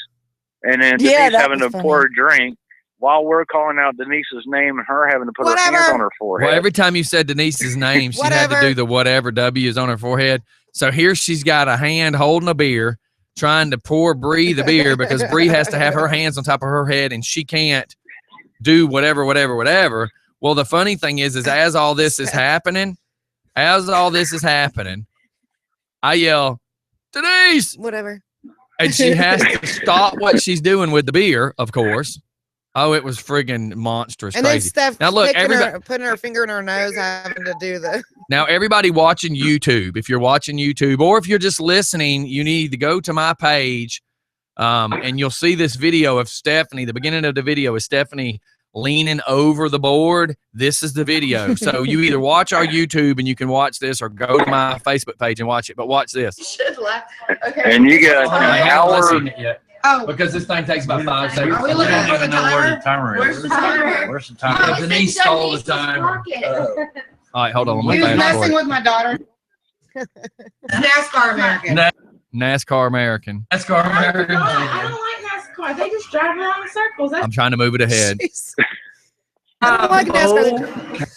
and then Denise having to pour a drink while we're calling out Denise's name and her having to put her hands on her forehead. Well, every time you said Denise's name, she had to do the whatever W is on her forehead. So here she's got a hand holding a beer, trying to pour Bree the beer because Bree has to have her hands on top of her head, and she can't do whatever. Well, the funny thing is as all this is happening, I yell, Denise! Whatever. And she has to stop what she's doing with the beer, of course. Oh, it was friggin' monstrous and crazy. Then Steph now look, putting her finger in her nose, having to do the. Now, everybody watching YouTube, if you're watching YouTube or if you're just listening, you need to go to my page and you'll see this video of Stephanie. The beginning of the video is Stephanie leaning over the board. This is the video. So you either watch our YouTube and you can watch this, or go to my Facebook page and watch it. But watch this. Okay. And you got an hour. Oh, because this thing takes about 5 seconds. Are we looking don't for even the know where timer? the timer is. Where's the timer? Where's the timer? Denise stole the timer. All right, hold on. He I'm was gonna fast messing forward. with my daughter. NASCAR American. NASCAR American. NASCAR American. I don't like NASCAR. They just drive around in circles. I'm trying to move it ahead. I don't like NASCAR.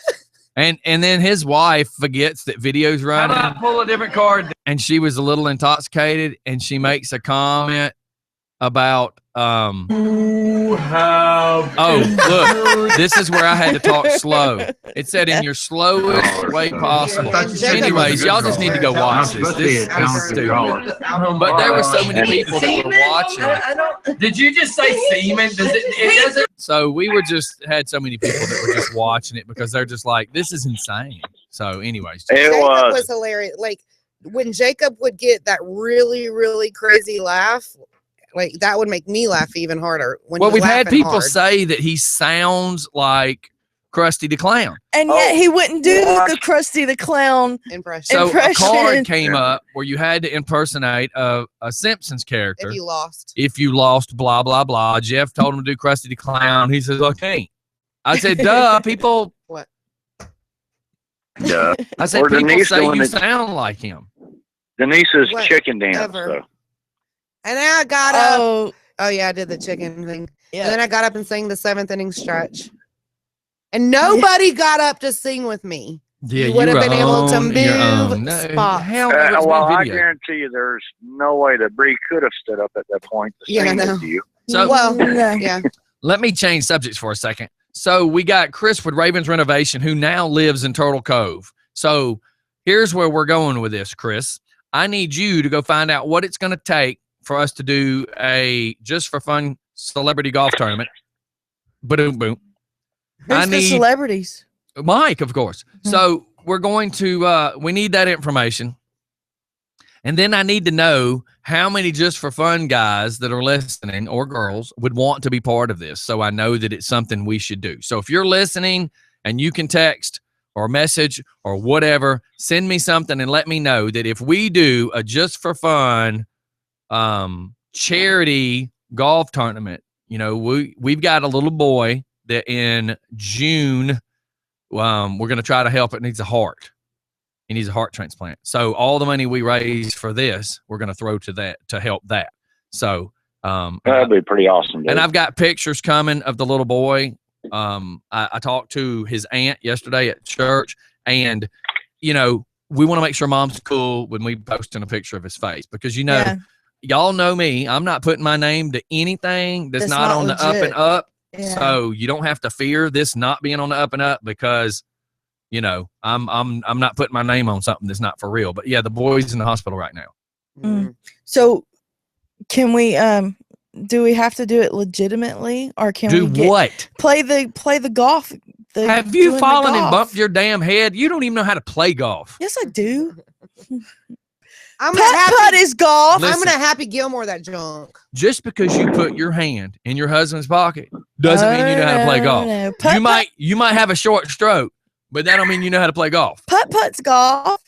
And then his wife forgets that video's running. How about pull a different card? And she was a little intoxicated, and she makes a comment about oh look, this is where I had to talk slow. It said in your slowest way possible. Anyways, y'all just need to go watch this. This is stupid. But there were so many people that were watching. Did you just say semen? It doesn't. So we had so many people that were just watching it because they're just like, this is insane. So anyways, It Jacob was. was hilarious. Like when Jacob would get that really, really crazy laugh, like that would make me laugh even harder. When well, he's we've had laughing people hard. say that he sounds like Krusty the Clown. And yet he wouldn't do the Krusty the Clown. impression. So a card Impression. came up where you had to impersonate a Simpsons character. If you lost. Blah, blah, blah. Jeff told him to do Krusty the Clown. He says, I can't. I said, duh, people. What? Yeah. I said, Or people Denise say doing you it. sound like him. Denise's What? chicken dance. Ever. So. And then I got up. Oh, Oh yeah, I did the chicken thing. yeah. And then I got up and sang the 7th inning stretch. And nobody got up to sing with me. Yeah, You would have been able to own your move own. No, spots. hell, there was Well, no I video. guarantee you there's no way that Bree could have stood up at that point to Yeah, I sing know. with you. So Well, No. yeah. let me change subjects for a second. So we got Chris with Ravens Renovation, who now lives in Turtle Cove. So here's where we're going with this, Chris. I need you to go find out what it's going to take for us to do a just for fun celebrity golf tournament. Boom, boom. Who's the celebrities? Mike, of course. So we're going to we need that information. And then I need to know how many just for fun guys that are listening or girls would want to be part of this. So I know that it's something we should do. So if you're listening and you can text or message or whatever, send me something and let me know that if we do a just for fun charity golf tournament, you know, we've got a little boy that in June we're going to try to help. It needs a heart. He needs a heart transplant. So all the money we raise for this, we're going to throw to that to help that. So That'd be pretty awesome. Dude. and I've got pictures coming of the little boy. I talked to his aunt yesterday at church, and you know, we want to make sure mom's cool when we posting a picture of his face because you know, Yeah. y'all know me. I'm not putting my name to anything that's not on the up legit. and up. Yeah. So you don't have to fear this not being on the up and up because, you know, I'm not putting my name on something that's not for real. But yeah, the boy's in the hospital right now. Mm. So can we do we have to do it legitimately or can Do we get, what? play the golf? Have you doing the fallen and golf? bumped your damn head? You don't even know how to play golf. Yes, I do. I'm Putt gonna putt is golf. Listen. I'm gonna Happy Gilmore that junk. Just because you put your hand in your husband's pocket doesn't mean you know how to play golf. No. Putt, You might have a short stroke, but that don't mean you know how to play golf. putt putt's golf.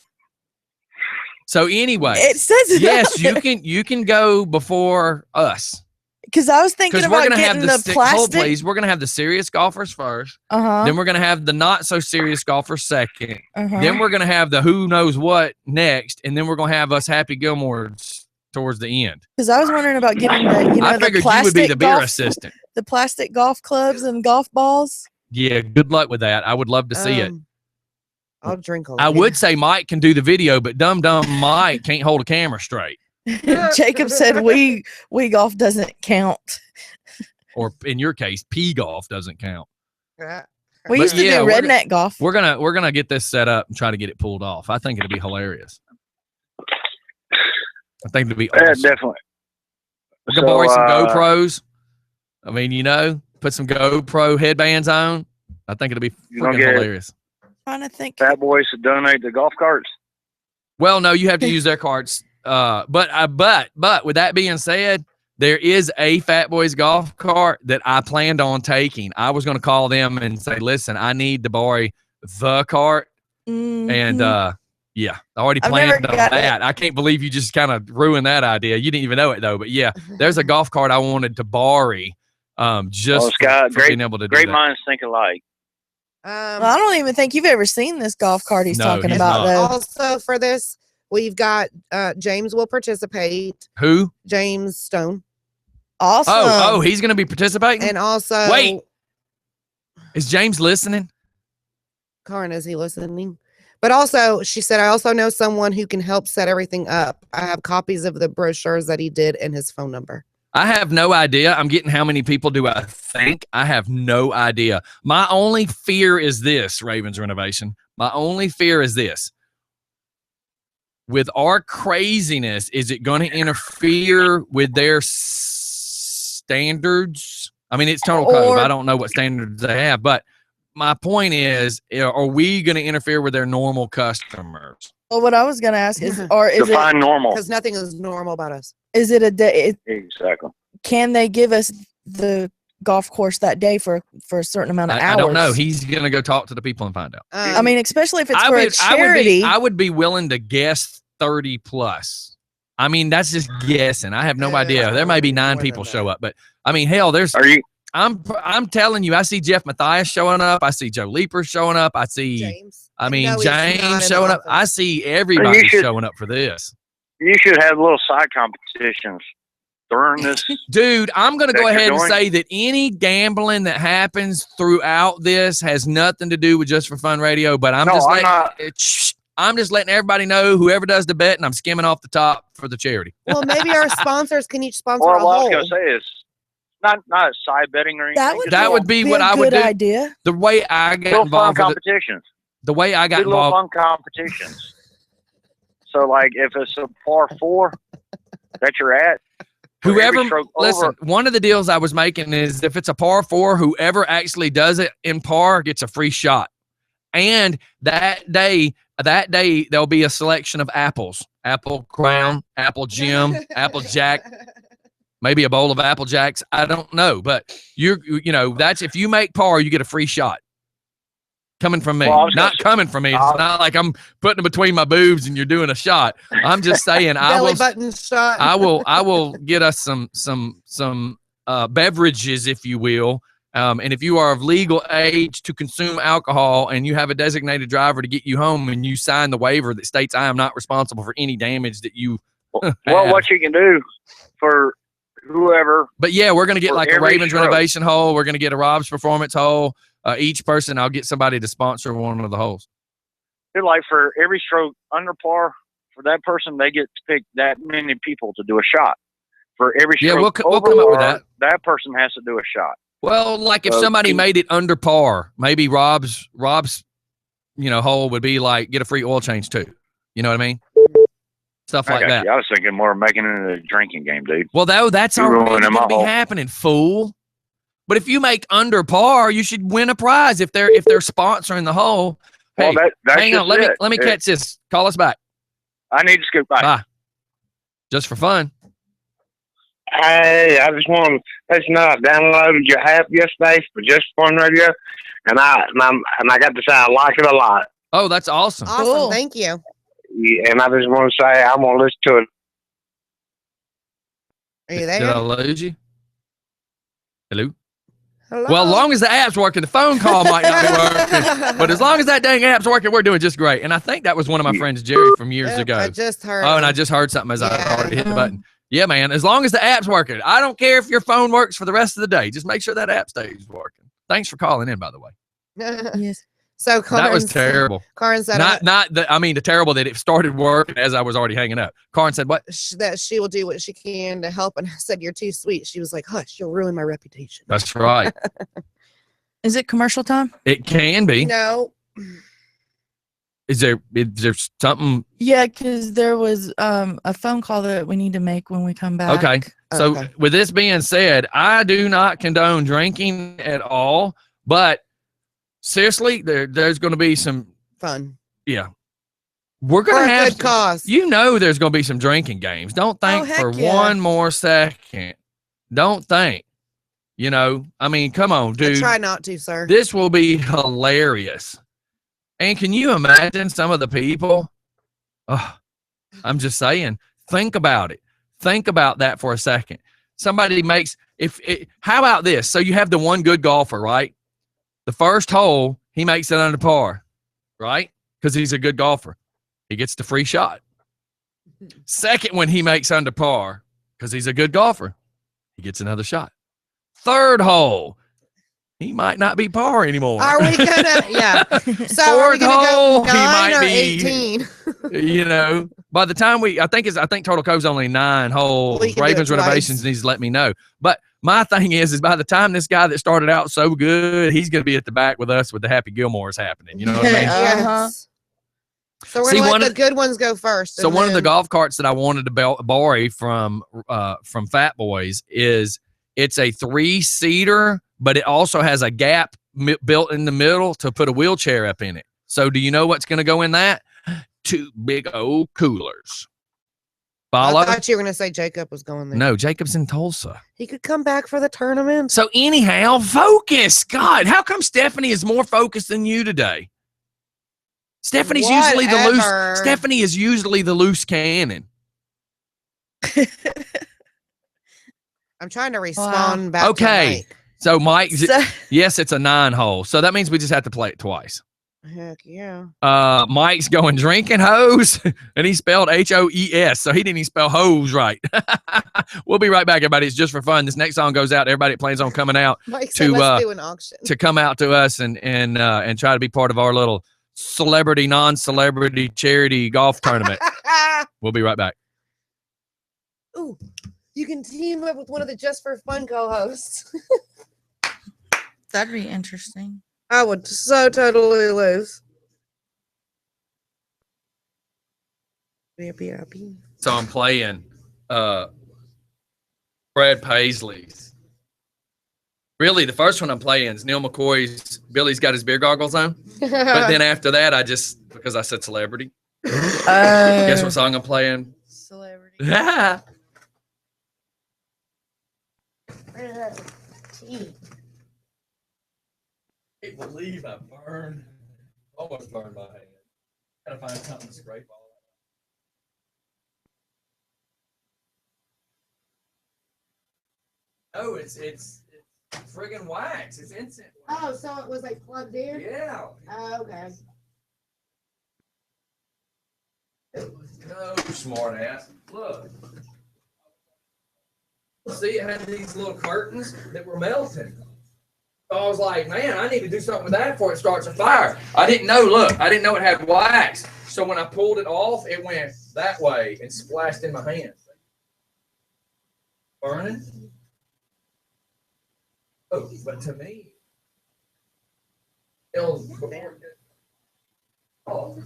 So anyway, It says it yes, on you can go before us. Because I was thinking Because we're about gonna have getting the the hold plastic. please. We're gonna have the serious golfers first. Uh-huh. Then we're gonna have the not so serious golfers second. Uh-huh. Then we're gonna have the who knows what next, and then we're gonna have us Happy Gilmores towards the end. Because I was wondering about getting the I the figured you plastic would be the beer golf, assistant. the plastic golf clubs and golf balls. Yeah, good luck with that. I would love to see it. I'll drink a I would say Mike can do the video, but dumb Mike can't hold a camera straight. Jacob said we golf doesn't count. Or in your case, pea golf doesn't count. We But used to yeah, do we're redneck golf. We're gonna get this set up and try to get it pulled off. I think it'll be hilarious. I think it'll be Yeah, awesome. definitely. We can borrow some GoPros. I mean, you know, put some GoPro headbands on. I think it'll be You gonna freaking get- hilarious. Trying to think. Fat boys to donate the golf carts. Well, no, you have to use their carts. But with that being said, there is a Fat Boys golf cart that I planned on taking. I was going to call them and say, listen, I need to borrow the cart. Mhm. And Yeah, I already I've planned never on got that. I can't believe you just kind of ruined that idea. You didn't even know it though, but yeah, there's a golf cart I wanted to borrow, just Scott, for being able to do great that. minds think alike. Well, I don't even think you've ever seen this golf cart he's talking he's about, not. though. Also, for this, we've got James will participate. Who? James Stone. Awesome. Oh, he's going to be participating. And also, wait, is James listening? Karin, is he listening? But also, she said, I also know someone who can help set everything up. I have copies of the brochures that he did and his phone number. I have no idea. I'm getting how many people do I think? I have no idea. My only fear is this, Ravens Renovation. My only fear is this. With our craziness, is it going to interfere with their standards? I mean, it's total code. I don't know what standards they have, but my point is, are we going to interfere with their normal customers? Well, what I was going to ask is, or is Define it normal? Because nothing is normal about us. Is it a day? Exactly. Can they give us the golf course that day for a certain amount of hours? I don't know. He's going to go talk to the people and find out. I mean, especially if it's for a charity. I would be willing to guess 30 plus. I mean, that's just guessing. I have no idea. There may be 9 people show up, but I mean, hell, there's. Are you? I'm telling you, I see Jeff Matthias showing up. I see Joe Leeper showing up. I see, James. James showing up. I see everybody showing up for this. You should have little side competitions during this. Dude, I'm going to go ahead and say that any gambling that happens throughout this has nothing to do with Just for Fun Radio, but I'm just letting everybody know, whoever does the bet, and I'm skimming off the top for the charity. Well, maybe our sponsors can each sponsor Or a what I hole. was going to say is, not side betting or anything. That would be what I would do. Idea. The way I got little involved fun with competitions. The way I got little involved. fun competitions. So, like, if it's a par 4 that you're at, whoever, listen, one of the deals I was making is if it's a par 4, whoever actually does it in par gets a free shot. And that day, there'll be a selection of apples. Apple Crown, Apple Jim, Apple Jack, maybe a bowl of Apple Jacks. I don't know. But, that's if you make par, you get a free shot. Coming from me. Not coming from me. It's not like I'm putting it between my boobs and you're doing a shot. I'm just saying belly button shot. I will get us some beverages, if you will. And if you are of legal age to consume alcohol and you have a designated driver to get you home and you sign the waiver that states I am not responsible for any damage that you what you can do for whoever. But yeah, we're going to get like a Ravens renovation hole. We're going to get a Rob's performance hole. Each person, I'll get somebody to sponsor one of the holes. Like for every stroke under par, for that person, they get to pick that many people to do a shot. For every stroke we'll come up with that. That person has to do a shot. Well, like if somebody made it under par, maybe Rob's hole would be like get a free oil change too. You know what I mean? Stuff like that. I was thinking more of making it a drinking game, dude. Well, that's already going to be happening, fool. But if you make under par, you should win a prize if they're sponsoring the hole. Hey, that's hang on, let me catch this. Call us back. I need to scoop by. Bye. Just for fun. Hey, I just want to let you know I downloaded your app yesterday for Just for Fun Radio, and I got to say I like it a lot. Oh, that's awesome. Awesome, cool. Thank you. Yeah, and I just want to say I'm gonna listen to it. Are you there? Did I lose you? Hello? Hello? Well, as long as the app's working, the phone call might not be working. But as long as that dang app's working, we're doing just great. And I think that was one of my friends, Jerry, from years ago. I just heard. Oh, and I just heard something as I already hit the button. Yeah, man. As long as the app's working. I don't care if your phone works for the rest of the day. Just make sure that app stays working. Thanks for calling in, by the way. Yes. So that was terrible. Karin said, the terrible that it started working as I was already hanging up. Karin said what? That she will do what she can to help. And I said, you're too sweet. She was like, hush, you'll ruin my reputation. That's right. Is it commercial time? It can be. No. Is there something? Yeah, because there was a phone call that we need to make when we come back. Okay. So with this being said, I do not condone drinking at all, but seriously, there's going to be some fun. Yeah. We're going to have good cause. There's going to be some drinking games. Don't think for one more second. Don't think. I mean, come on, dude. I try not to, sir. This will be hilarious. And can you imagine some of the people Oh, I'm just saying, think about it. Think about that for a second. Somebody makes, how about this? So you have the one good golfer, right? The first hole, he makes it under par, right? Because he's a good golfer. He gets the free shot. Second one, he makes under par because he's a good golfer. He gets another shot. Third hole, he might not be par anymore. Are we gonna? Yeah. So Fourth are we gonna hole, go he 9 might or be, 18? By the time I think Turtle Cove's only 9 holes. We can do it Ravens twice. Renovations needs to let me know. But my thing is by the time this guy that started out so good, he's going to be at the back with us with the Happy Gilmores happening. You know what I mean? Yes. So we're gonna let the good ones go first. So one of the golf carts that I wanted to borrow from Fat Boys is it's a 3-seater, but it also has a gap built in the middle to put a wheelchair up in it. So do you know what's going to go in that? 2 big old coolers. Follow? I thought you were going to say Jacob was going there. No, Jacob's in Tulsa. He could come back for the tournament. So anyhow, focus. God, how come Stephanie is more focused than you today? Stephanie is usually the loose cannon. I'm trying to respond back. Okay. To Mike. So Mike, yes, it's a 9-hole. So that means we just have to play it twice. Heck yeah. Mike's going drinking hose, and he spelled HOES, so he didn't even spell hose right. We'll be right back, everybody. It's just for fun. This next song goes out to everybody that plans on coming out Mike said, let's do an auction. to come out to us and try to be part of our little celebrity, non-celebrity charity golf tournament. We'll be right back. Ooh, you can team up with one of the Just for Fun co-hosts. That'd be interesting. I would so totally lose. So I'm playing Brad Paisley's. Really, the first one I'm playing is Neil McCoy's Billy's Got His Beer Goggles On. But then after that, because I said celebrity. Guess what song I'm playing? Celebrity. I can't believe I almost burned my hand. Gotta find something to scrape all that. Oh, it's friggin' wax. It's instant wax. Oh, so it was like plugged in? Yeah. Oh, okay. No, smart ass. Look. See, it had these little curtains that were melting. So I was like, man, I need to do something with that before it starts a fire. I didn't know it had wax. So when I pulled it off, it went that way and splashed in my hand. Burning? Oh, but to me, it was before. Oh.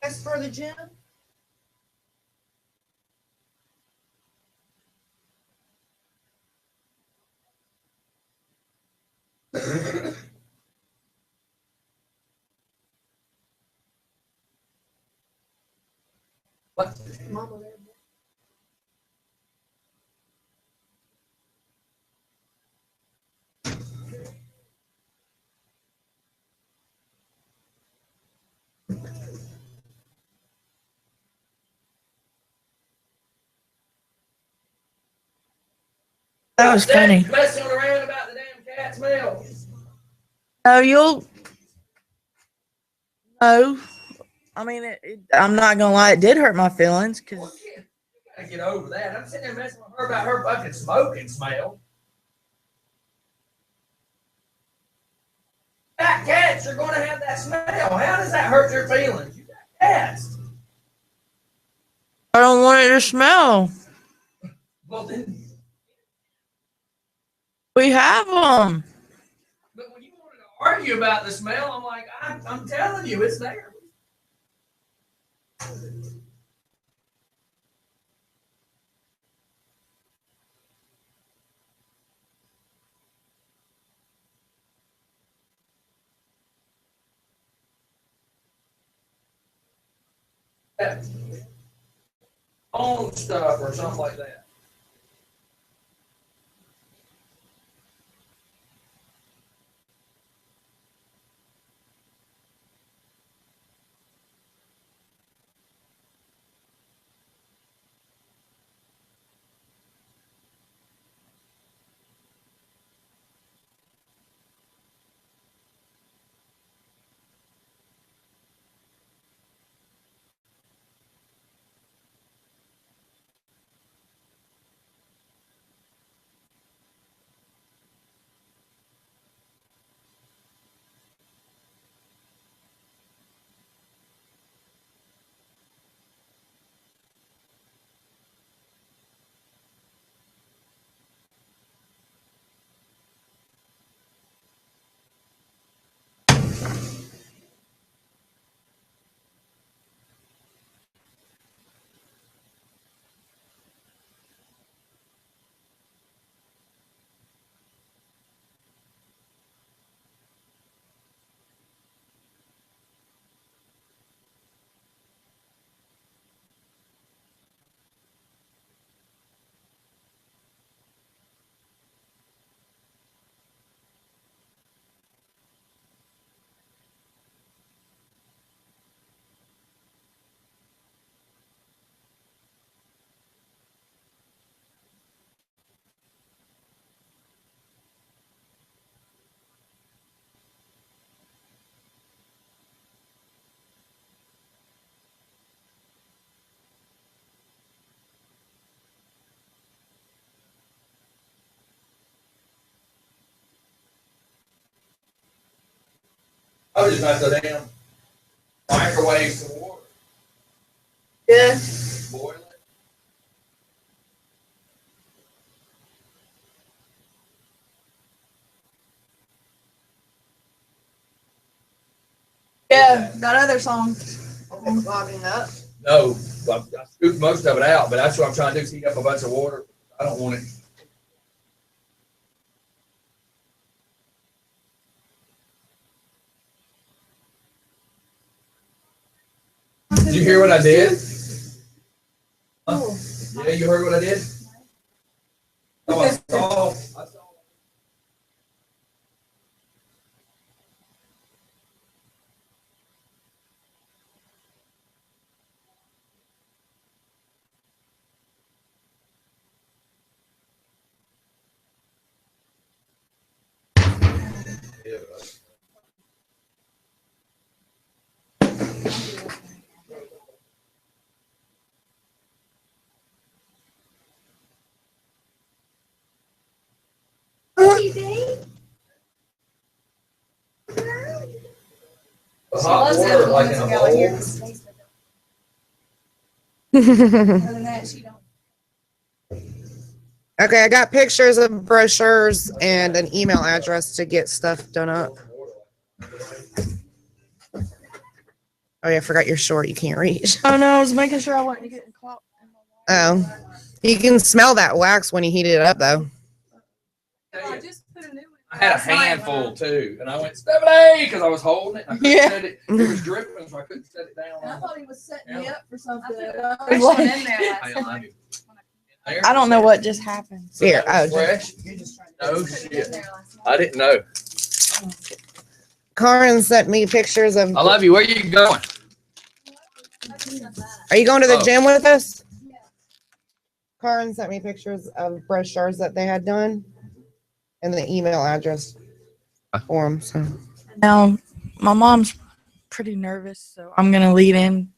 As for the gym? What? Mama, That was funny. Messing around about the damn cat's milk. No, no. I mean, I'm not gonna lie. It did hurt my feelings because You gotta get over that. I'm sitting there messing with her about her fucking smoking smell. Got cats are going to have that smell. How does that hurt your feelings? You got cats. I don't want it to smell. Well, then, We have them. but when you wanted to argue about the smell, I'm like, I'm telling you, it's there. own stuff or something like that. I was just about to damn microwave some water. Yeah. Boil it. Yeah, that other song. Clogging up. No, I scooped most of it out, but that's what I'm trying to do is heat up a bunch of water. I don't want it. Did you hear what I did? Huh? Yeah, you heard what I did? Oh, I saw. Hot water, like in a bowl. Okay, I got pictures of brochures and an email address to get stuff done up. Oh yeah, I forgot you're short. You can't reach. Oh no, I was making sure I wasn't getting caught. Oh, you can smell that wax when you heat it up, though. I had a handful too, and I went Stephanie because I was holding it. And I couldn't set it. It was dripping, so I couldn't set it down. I thought he was setting me up for something. I don't know what just happened. Here, oh, fresh. No shit. I didn't know. Karin sent me pictures of. I love you. Where are you going? Are you going to the Oh. gym with us? Karin sent me pictures of brochures that they had done, and the email address for them. So Now, my mom's pretty nervous, so I'm gonna lead in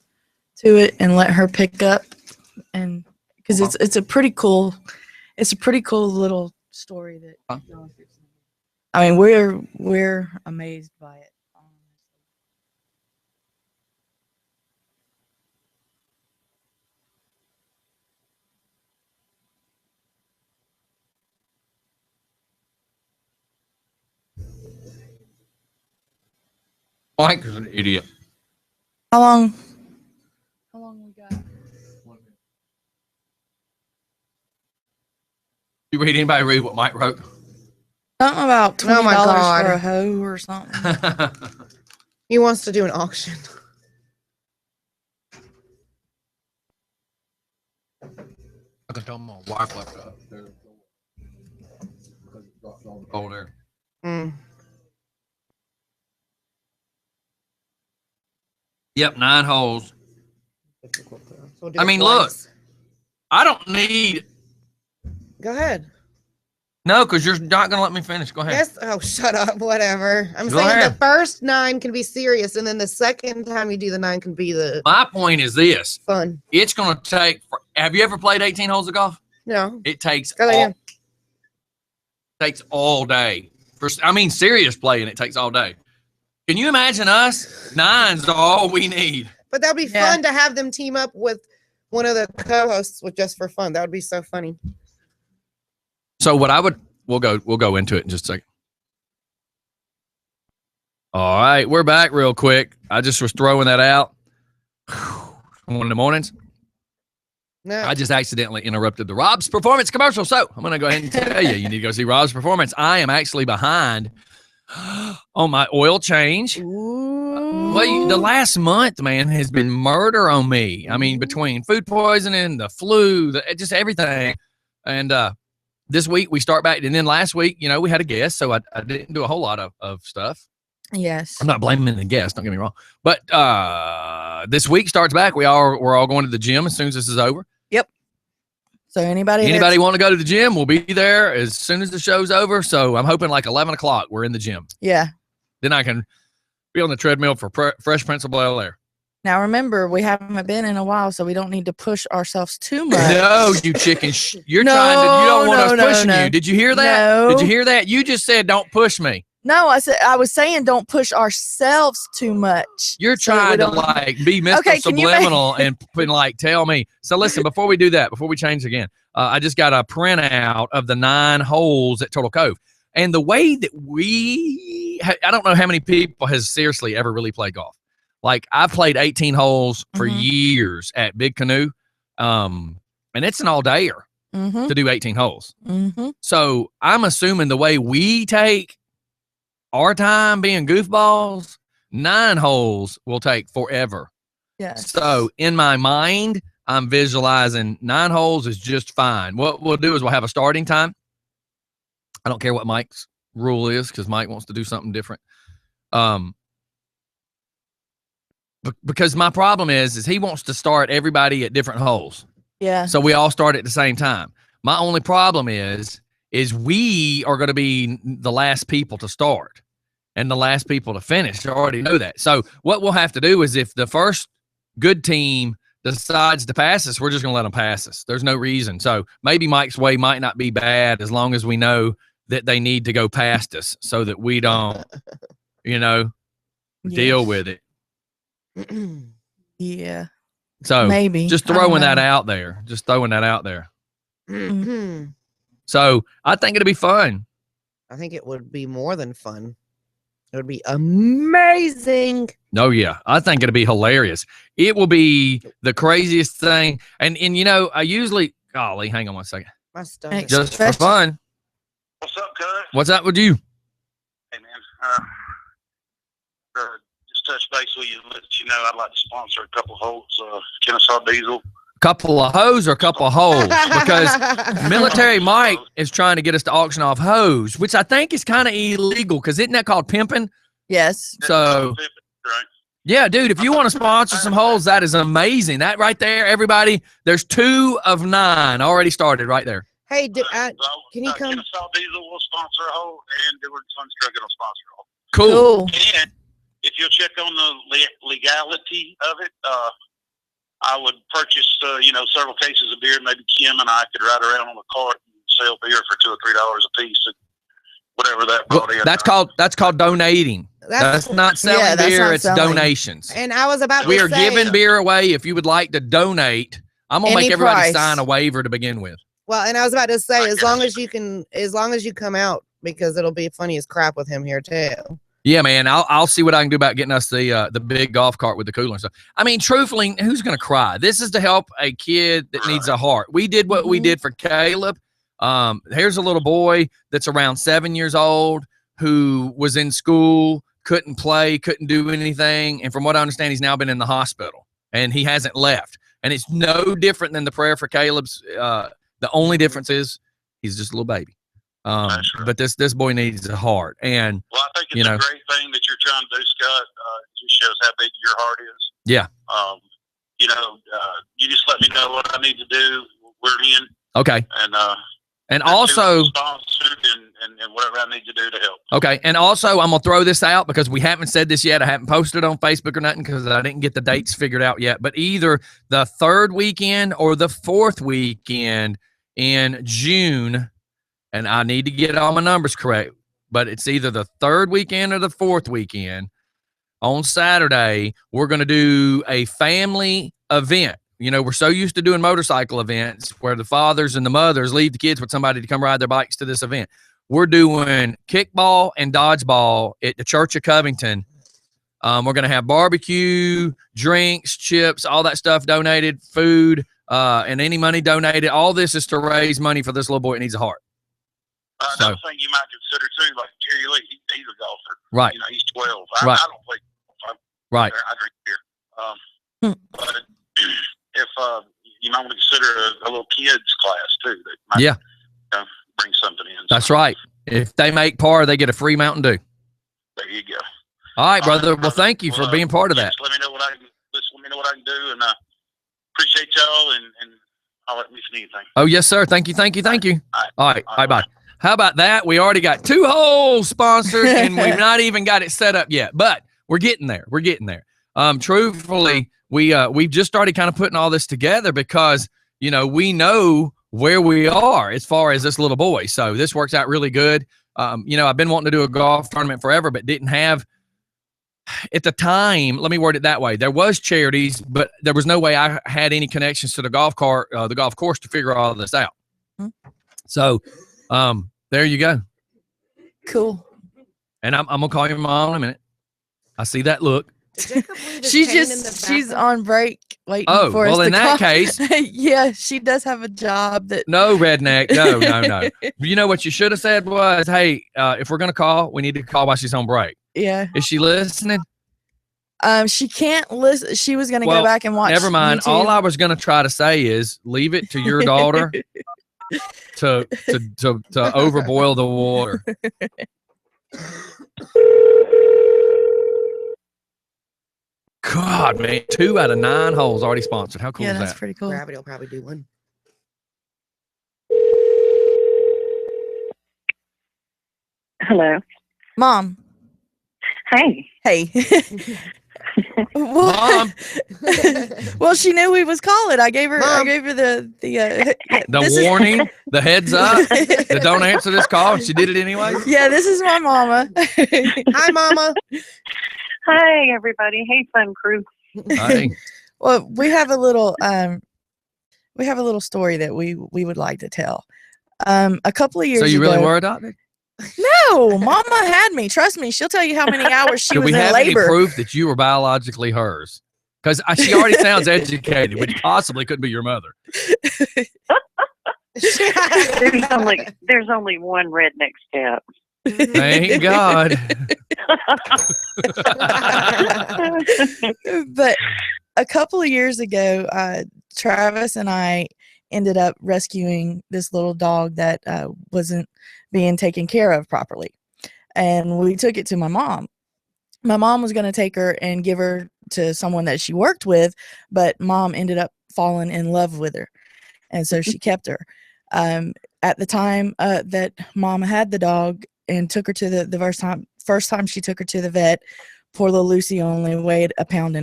to it and let her pick up, and because it's a pretty cool little story that. I mean, we're amazed by it. Mike is an idiot. How long we got? You anybody read what Mike wrote? Something about $20 Oh my God. for a hoe or something. he wants to do an auction. tell my wife left it upstairs because it drops all the cold air. Yep, 9 holes. I mean, look, I don't need. Go ahead. No, because you're not going to let me finish. Go ahead. Yes. Oh, shut up. Whatever. I'm saying the first 9 can be serious, and then the second time you do the 9 can be the. My point is this: fun. It's going to take. Have you ever played 18 holes of golf? No. It takes all day. Serious playing. It takes all day. Can you imagine us? 9's all we need. But that'd be fun to have them team up with one of the co-hosts with just for fun. That would be so funny. So we'll go into it in just a second. All right, we're back real quick. I just was throwing that out. One of the mornings. No. I just accidentally interrupted the Rob's Performance commercial. So I'm going to go ahead and tell you, you need to go see Rob's Performance. I am actually behind on my oil change. Well, the last month, man, has been murder on me. I mean, between food poisoning, the flu, just everything. And this week we start back. And then last week, we had a guest, so I didn't do a whole lot of stuff. Yes. I'm not blaming the guest, don't get me wrong. But this week starts back. We're all going to the gym as soon as this is over. Yep. So anybody want to go to the gym, we'll be there as soon as the show's over. So I'm hoping like 11 o'clock we're in the gym. Yeah. Then I can be on the treadmill for Fresh Prince of Bel-Air. Now remember, we haven't been in a while, so we don't need to push ourselves too much. No, you chicken. You don't want us pushing you. Did you hear that? No. Did you hear that? You just said don't push me. No, I was saying don't push ourselves too much. You're trying to be Mr. Subliminal and tell me. So listen, before we do that, before we change again, I just got a printout of the 9 holes at Turtle Cove. And the way that I don't know how many people has seriously ever really played golf. Like I've played 18 holes for years at Big Canoe. And it's an all-dayer to do 18 holes. So I'm assuming the way we take our time being goofballs, 9 holes will take forever. Yes. So in my mind, I'm visualizing 9 holes is just fine. What we'll do is we'll have a starting time. I don't care what Mike's rule is because Mike wants to do something different. Because my problem is he wants to start everybody at different holes. Yeah. So we all start at the same time. My only problem is we are going to be the last people to start and the last people to finish. I already know that. So what we'll have to do is if the first good team decides to pass us, we're just going to let them pass us. There's no reason. So maybe Mike's way might not be bad as long as we know that they need to go past us so that we don't, deal with it. Yeah. So maybe just throwing that out there. So I think it'll be fun. I think it would be more than fun. It would be amazing. Oh, yeah. I think it'll be hilarious. It will be the craziest thing. And I usually, golly, hang on one second. My stomach. Just for fun. What's up, cuz? What's up with you? Hey, man. Just touch base with you and let you know I'd like to sponsor a couple holes of Kennesaw Diesel. Couple of hoes or couple of holes? Because Military Mike is trying to get us to auction off hose, which I think is kind of illegal because isn't that called pimping? Yes. So, yeah, dude, if you want to sponsor some holes, that is amazing. That right there, everybody, there's 2 of 9 already started right there. Hey, can you come? Kennesaw Diesel will sponsor a hole and Edward Sunstruck will sponsor a hole. Cool. And if you'll check on the legality of it, I would purchase, several cases of beer. Maybe Kim and I could ride around on a cart and sell beer for $2 or $3 a piece, and whatever that brought in. That's called donating. That's not selling beer. It's donations. And I was about to say, we are giving beer away. If you would like to donate, I'm gonna make everybody sign a waiver to begin with. Well, and I was about to say, as long as you come out, because it'll be funny as crap with him here too. Yeah, man, I'll see what I can do about getting us the big golf cart with the cooler and stuff. I mean, truthfully, who's going to cry? This is to help a kid that needs a heart. We did what we did for Caleb. Here's a little boy that's around 7 years old who was in school, couldn't play, couldn't do anything. And from what I understand, he's now been in the hospital and he hasn't left. And it's no different than the prayer for Caleb's The only difference is he's just a little baby. But this boy needs a heart. And well, I think it's a great thing that you're trying to do, Scott. It just shows how big your heart is. Yeah. You just let me know what I need to do. We're in. Okay. And also, and whatever I need to do to help. Okay. And also, I'm going to throw this out because we haven't said this yet. I haven't posted it on Facebook or nothing because I didn't get the dates figured out yet. But either the 3rd weekend or the 4th weekend in June, and I need to get all my numbers correct, but it's either the 3rd weekend or the 4th weekend. On Saturday, we're going to do a family event. We're so used to doing motorcycle events where the fathers and the mothers leave the kids with somebody to come ride their bikes to this event. We're doing kickball and dodgeball at the Church of Covington. We're going to have barbecue, drinks, chips, all that stuff donated, food, and any money donated. All this is to raise money for this little boy that needs a heart. Another thing you might consider too, like Jerry Lee, he's a golfer. Right. He's 12. Right. I don't play golf. Right. I drink beer. But if you might want to consider a little kids class too, that might bring something in. That's right. If they make par, they get a free Mountain Dew. There you go. All right, brother. Well, thank you for being part of that. Let me know what I can do, and appreciate y'all, and I'll let me see anything. Oh yes, sir. Thank you. All right. Bye. How about that? We already got 2 whole sponsors, and we've not even got it set up yet, but we're getting there. Truthfully, we've just started kind of putting all this together because, we know where we are as far as this little boy. So this works out really good. I've been wanting to do a golf tournament forever, but didn't have at the time. Let me word it that way. There was charities, but there was no way I had any connections to the golf course to figure all of this out. So, there you go. Cool. And I'm gonna call your mom in a minute. I see that look. She's on break waiting for us. Well, in that case, yeah, she does have a job that. No, redneck. No. You know what you should have said was, hey, if we're gonna call, we need to call while she's on break. Yeah. Is she listening? She can't listen. She was gonna go back and watch. Never mind. YouTube. All I was gonna try to say is leave it to your daughter to overboil the water. God, man, 2 out of 9 holes already sponsored. How cool is that? Yeah, that's pretty cool. Gravity will probably do one. Hello. Mom. Hey. Mom. Well, she knew we was calling. I gave her the warning, the heads up, that don't answer this call. She did it anyway. Yeah, this is my mama. Hi, Mama. Hi, everybody. Hey, fun crew. Hi. Well, we have a little story that we would like to tell. A couple of years ago. So you really were adopted? No, Mama had me. Trust me, she'll tell you how many hours she was in labor. Do we have any proof that you were biologically hers? Because she already sounds educated, but possibly couldn't be your mother. There's only one redneck step. Thank God. But a couple of years ago, Travis and I ended up rescuing this little dog that wasn't being taken care of properly. And we took it to my mom. My mom was going to take her and give her to someone that she worked with, but Mom ended up falling in love with her. And so she kept her. At the time that Mom had the dog and took her to the first time she took her to the vet, poor little Lucy only weighed 1.5 pounds.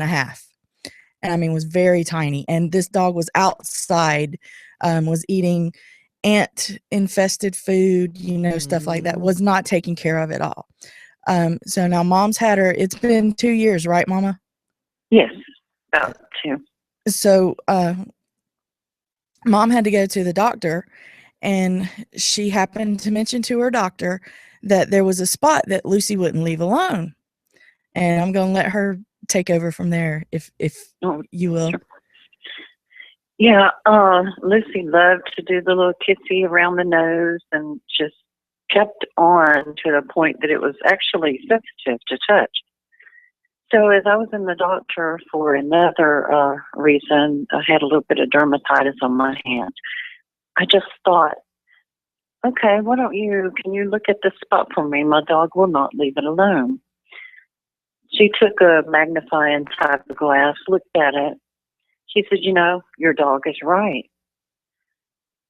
And I mean, was very tiny. And this dog was outside, was eating ant-infested food, stuff like that, was not taken care of at all. So now Mom's had her. It's been 2 years, right, Mama? Yes, about 2. So Mom had to go to the doctor, and she happened to mention to her doctor that there was a spot that Lucy wouldn't leave alone. And I'm going to let her take over from there, if you will. Sure. Yeah, Lucy loved to do the little kissy around the nose and just kept on to the point that it was actually sensitive to touch. So as I was in the doctor for another reason, I had a little bit of dermatitis on my hand. I just thought, okay, can you look at this spot for me? My dog will not leave it alone. She took a magnifying type of glass, looked at it. She said, your dog is right.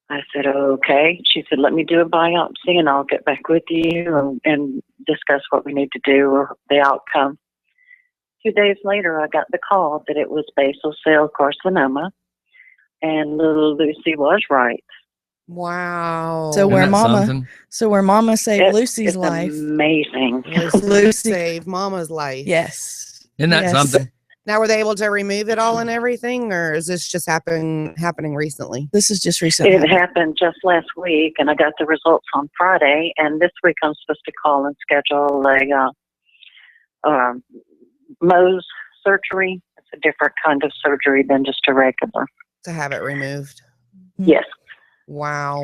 I said, okay. She said, let me do a biopsy and I'll get back with you and discuss what we need to do or the outcome. 2 days later, I got the call that it was basal cell carcinoma and little Lucy was right. Wow. So where Mama saved Lucy's life. Amazing. Lucy saved Mama's life. Yes. Isn't that something? Now, were they able to remove it all and everything, or is this just happening recently? This is just recently. It happened just last week, and I got the results on Friday. And this week, I'm supposed to call and schedule a Mohs surgery. It's a different kind of surgery than just a regular. To have it removed. Yes. Wow.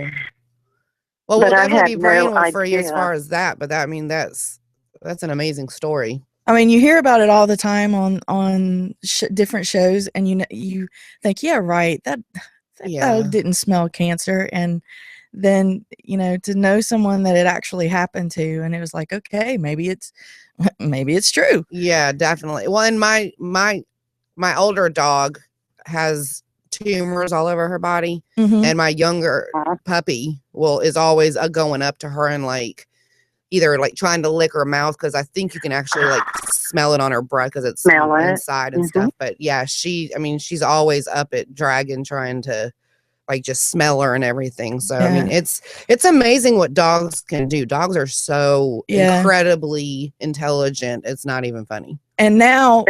Well, we'll definitely be praying for you as far as that. But that's an amazing story. I mean, you hear about it all the time on different shows, and you think, yeah, right, that dog didn't smell cancer, and then to know someone that it actually happened to, and it was like, okay, maybe it's true. Yeah, definitely. Well, and my older dog has tumors all over her body, and my younger puppy is always going up to her and either trying to lick her mouth, because I think you can actually smell it on her breath because it's inside and stuff. But yeah, she's always up at Dragon trying to just smell her and everything. So I mean, it's amazing what dogs can do. Dogs are so incredibly intelligent. It's not even funny. And now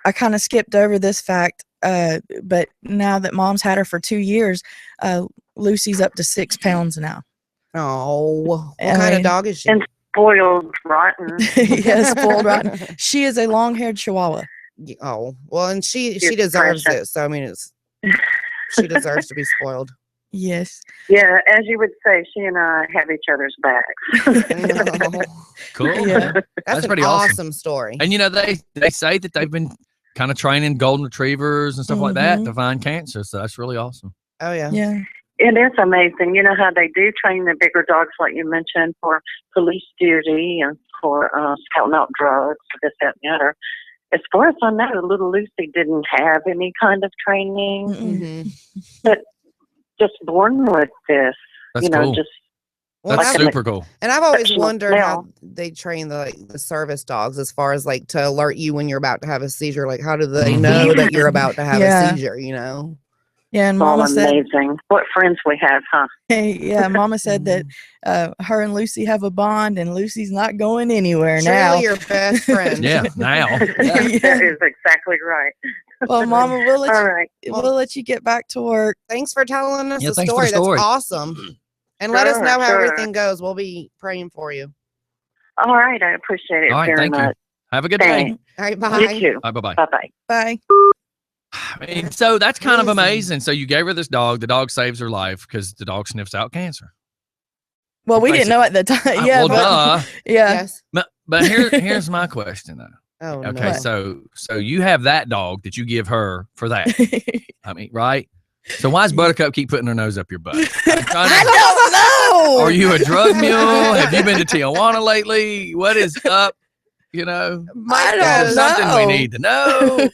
I kind of skipped over this fact, but now that Mom's had her for 2 years, Lucy's up to 6 pounds now. Oh, what kind of dog is she? And spoiled rotten. Yeah, spoiled rotten. She is a long-haired Chihuahua. Oh, well, and she deserves it. So I mean, she deserves to be spoiled. Yes. Yeah, as you would say, she and I have each other's backs. Cool. Yeah, that's pretty awesome story. And they say that they've been kind of training golden retrievers and stuff like that to find cancer. So that's really awesome. Oh yeah. Yeah. It is amazing. You know how they do train the bigger dogs, like you mentioned, for police duty and for scouting out drugs, this, that, and the other. As far as I know, little Lucy didn't have any kind of training, but just born with this. That's cool. That's super cool. And I've always wondered how they train the service dogs as far as to alert you when you're about to have a seizure. How do they know that you're about to have a seizure? Yeah, and Mama said, amazing. What friends we have, huh? Yeah, Mama said that her and Lucy have a bond, and Lucy's not going anywhere now. Truly your best friend. Yeah, now. That is exactly right. Well, Mama, we'll let you get back to work. Thanks for telling us the story. That's awesome. And let us know how everything goes. We'll be praying for you. All right, I appreciate it very much. You. Have a good day. All right, bye. You too. Bye-bye. Bye-bye. Bye. I mean, so that's kind of amazing. So you gave her this dog. The dog saves her life because the dog sniffs out cancer. Well, we didn't know at the time. Yeah, well, yeah. Yes. But here's my question though. Oh, okay, no. so you have that dog that you give her for that. I mean, right? So why does Buttercup keep putting her nose up your butt? I don't know. Are you a drug mule? Have you been to Tijuana lately? What is up? Mike something we need to know.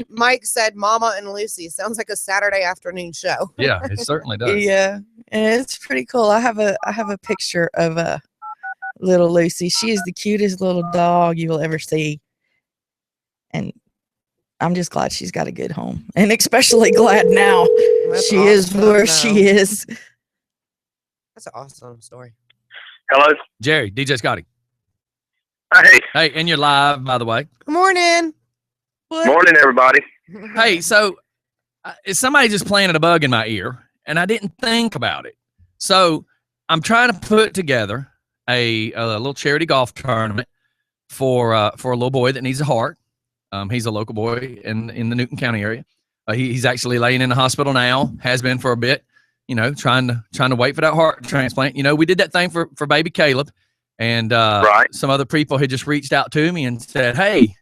Mike said Mama and Lucy. Sounds like a Saturday afternoon show. Yeah, it certainly does. Yeah, and it's pretty cool. I have a picture of little Lucy. She is the cutest little dog you will ever see. And I'm just glad she's got a good home. And especially glad now she is where she is. That's an awesome story. Hello? Jerry, DJ Scotty. Hey, and you're live, by the way. Good morning. Morning, everybody. Hey, so somebody just planted a bug in my ear, and I didn't think about it. So I'm trying to put together a little charity golf tournament for a little boy that needs a heart. He's a local boy in the Newton County area. He's actually laying in the hospital now, has been for a bit, trying to wait for that heart transplant. We did that thing for baby Caleb. And some other people had just reached out to me and said, hey,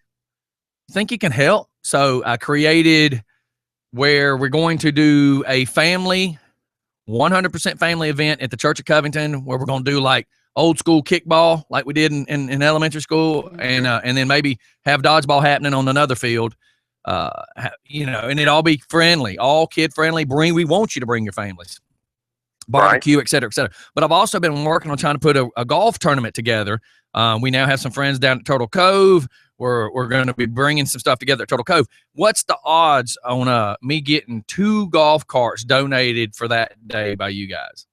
think you can help? So I created where we're going to do a family 100% family event at the Church of Covington where we're going to do like old school kickball like we did in elementary school, and then maybe have dodgeball happening on another field. You know, and it all be friendly, all kid friendly. We want you to bring your families, barbecue, et cetera, et cetera. But I've also been working on trying to put a golf tournament together. We now have some friends down at Turtle Cove. We're going to be bringing some stuff together at Turtle Cove. What's the odds on me getting 2 golf carts donated for that day by you guys?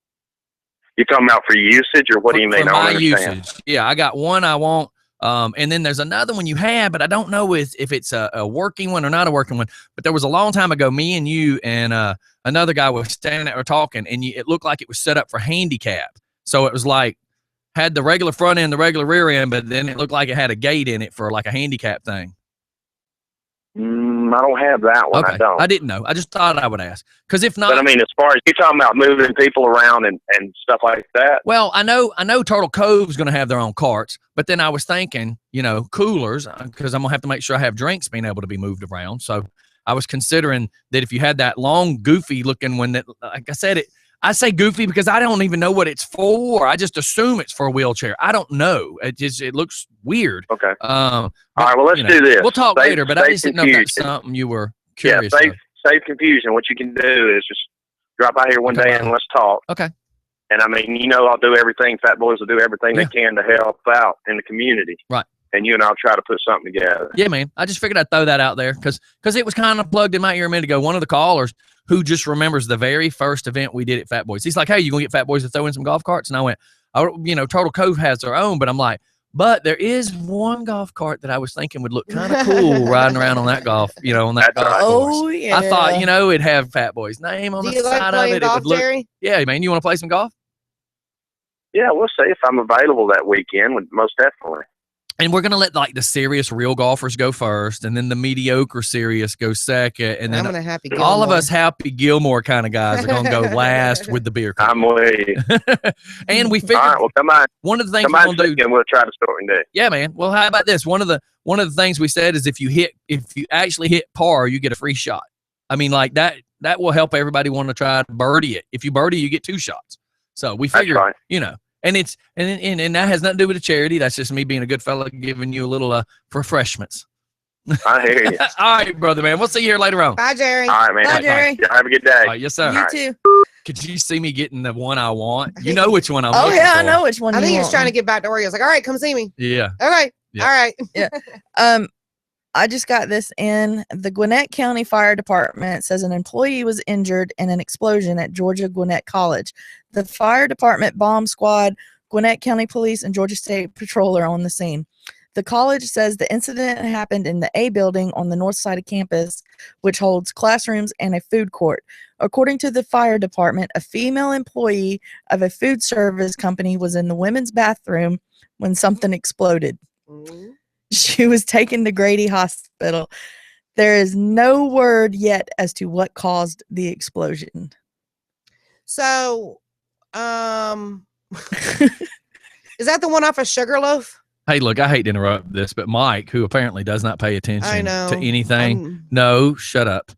You talking about for usage, or what do you mean? For I my don't understand. usage. Yeah, I got one I want. And then there's another one you had, but I don't know if it's a working one or not a working one. But there was a long time ago, me and you and another guy was standing there talking, and it looked like it was set up for handicap. So it was like had the regular front end, the regular rear end, but then it looked like it had a gate in it for like a handicap thing. I don't have that one. Okay. I don't. I didn't know. I just thought I would ask. Because if not, but I mean, as far as you're talking about moving people around and stuff like that. Well, I know Turtle Cove's going to have their own carts, but then I was thinking, you know, coolers, because I'm going to have to make sure I have drinks being able to be moved around. So I was considering that if you had that long, goofy looking one that, like I said, I say goofy because I don't even know what it's for. I just assume it's for a wheelchair. I don't know. It looks weird. Okay. All right. Well, let's do this. We'll talk later, but I just didn't know if that's something you were curious. Yeah, save confusion. What you can do is just drop out here one day and let's talk. Okay. And I mean, you know, I'll do everything. Fat Boys will do everything they can to help out in the community. Right. And you and I'll try to put something together. Yeah, man. I just figured I'd throw that out there because it was kind of plugged in my ear a minute ago. One of the callers who just remembers the very first event we did at Fat Boys. He's like, hey, you going to get Fat Boys to throw in some golf carts? And I went, oh, you know, Turtle Cove has their own. But I'm like, but there is one golf cart that I was thinking would look kind of cool riding around on that golf, you know, on that golf course. Oh, yeah. I thought, you know, it'd have Fat Boy's name on the side of it. Golf, it would look, Jerry? Yeah, man. You want to play some golf? Yeah, we'll see if I'm available that weekend. Most definitely. And we're gonna let like the serious real golfers go first, and then the mediocre serious go second, and then all of us Happy Gilmore kind of guys are gonna go last with the beer cup. I'm with you. And we figured, all right, well, come on. One of the things we're gonna do, and we'll try to sort it out. Yeah, man. Well, how about this? One of the things we said is if you actually hit par, you get a free shot. I mean, like that will help everybody want to try to birdie it. If you birdie, you get 2 shots. So we figured, you know. And it's and that has nothing to do with a charity. That's just me being a good fella, giving you a little refreshments. I hear you. All right, brother, man. We'll see you here later on. Bye, Jerry. All right, man. Bye, Jerry. Yeah, have a good day. All right, yes, sir. You too. Could you see me getting the one I want? You know which one I'm looking for. I know which one. I think he was trying to get back to where he was like, all right, come see me. Yeah. Okay. Yeah. All right. Yeah. I just got this in. The Gwinnett County Fire Department says an employee was injured in an explosion at Georgia Gwinnett College. The fire department, bomb squad, Gwinnett County Police, and Georgia State Patrol are on the scene. The college says the incident happened in the A building on the north side of campus, which holds classrooms and a food court. According to the fire department, a female employee of a food service company was in the women's bathroom when something exploded. Mm-hmm. She was taken to Grady Hospital. There is no word yet as to what caused the explosion. So, is that the one off of Sugarloaf? Hey, look, I hate to interrupt this, but Mike, who apparently does not pay attention to anything, no, shut up.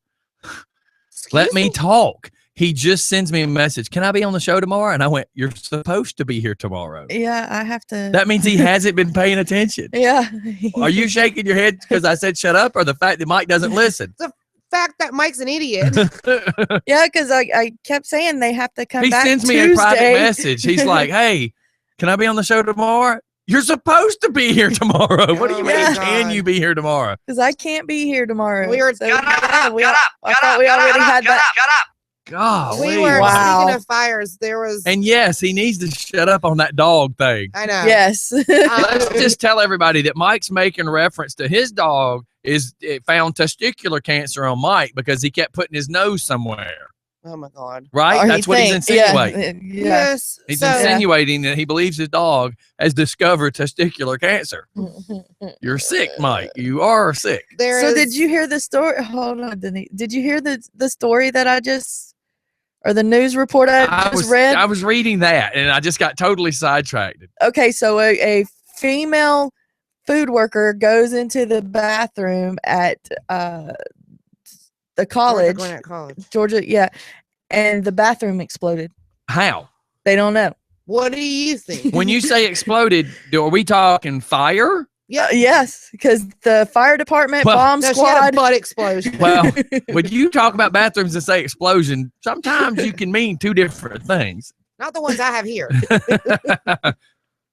Let me talk. He just sends me a message. Can I be on the show tomorrow? And I went, you're supposed to be here tomorrow. Yeah, I have to. That means he hasn't been paying attention. Yeah. Are you shaking your head because I said shut up, or the fact that Mike doesn't listen? The fact that Mike's an idiot. Yeah, because I kept saying they have to come back. He sends me Tuesday. a private message. He's like, hey, can I be on the show tomorrow? You're supposed to be here tomorrow. What do you mean? Can you be here tomorrow? Because I can't be here tomorrow. We were I thought we already had that. God, we were speaking of fires. There was, and yes, he needs to shut up on that dog thing. I know. Yes. Let's just tell everybody that Mike's making reference to his dog it found testicular cancer on Mike because he kept putting his nose somewhere. Oh my God! Right? That's what he's insinuating. Yeah. Yes. He's insinuating that he believes his dog has discovered testicular cancer. You're sick, Mike. You are sick. Did you hear the story? Hold on, Denise. Did you hear the story that I just, or the news report I just read? I was reading that and I just got totally sidetracked. Okay, so a female food worker goes into the bathroom at the college, Gwinnett College, Georgia, yeah, and the bathroom exploded. How? They don't know. What do you think? When you say exploded, are we talking fire? Yeah. Yes, because the fire department, bomb She had a squad. butt explosion. Well, when you talk about bathrooms and say explosion, sometimes you can mean two different things. Not the ones I have here.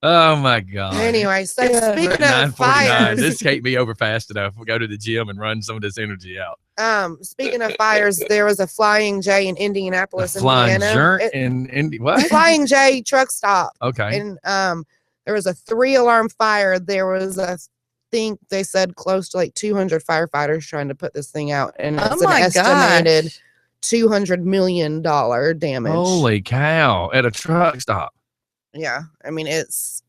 Oh my God. Anyway, so Yeah. speaking of 9:49. fires, This can't be over fast enough. We'll go to the gym and run some of this energy out. speaking of fires, there was a Flying J in Indianapolis, Flying Indiana. jerk in Indy. What? Flying J truck stop. Okay. And there was a 3-alarm fire. There was think they said close to like 200 firefighters trying to put this thing out, and it's an estimated $200 million damage. Holy cow! At a truck stop. Yeah, I mean it's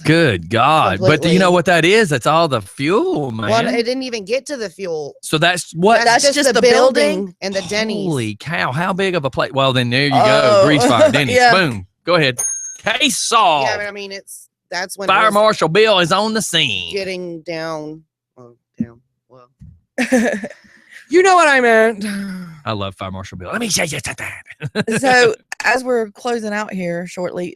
Good God! But do you know completely- what that is? That's all the fuel, man. well, it didn't even get to the fuel. So that's what. That's just the building and the Denny's. Holy cow! How big of a plate? Well, then there you go. Oh. Grease fire, Denny's. Yeah. Boom. Go ahead. Case solved. Yeah, but I mean that's when it Fire was Marshal Bill is on the scene. getting down. Well, you know what I meant. I love Fire Marshal Bill. Let me show you something. So as we're closing out here shortly,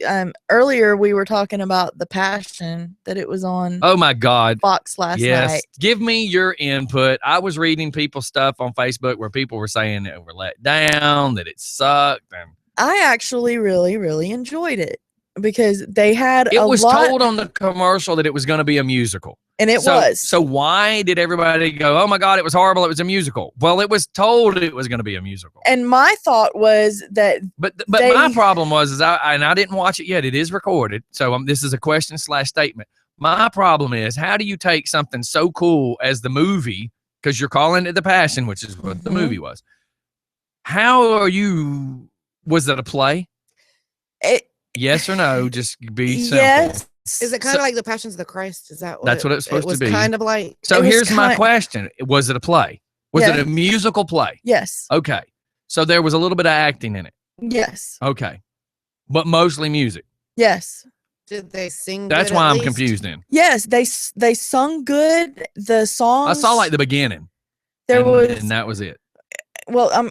earlier we were talking about The Passion, that it was on Oh my God. Fox last Yes. night. Give me your input. I was reading people's stuff on Facebook where people were saying that we're let down, that it sucked. And I actually really, really enjoyed it because they had it a was lot, told on the commercial that it was going to be a musical. and it was. So why did everybody go, oh my God, it was horrible, it was a musical? Well, it was told it was going to be a musical. And my thought was that But my they- problem was I didn't watch it yet. It is recorded. So this is a question / statement. My problem is, how do you take something so cool as the movie, because you're calling it The Passion, which is what the movie was. Was it a play? Yes or no? Just be simple. yes. Is it kind of like the Passions of the Christ? Is that what That's what it's supposed it was to be. kind of like? So It was here's my kind- question. Was it a play? Was Yeah. it a musical play? Yes. Okay. So there was a little bit of acting in it. Yes. Okay. But mostly music. Yes. Did they sing? That's good why at I'm least? confused then. Yes. They sung good. The songs. I saw like the beginning. there was and that was it. well,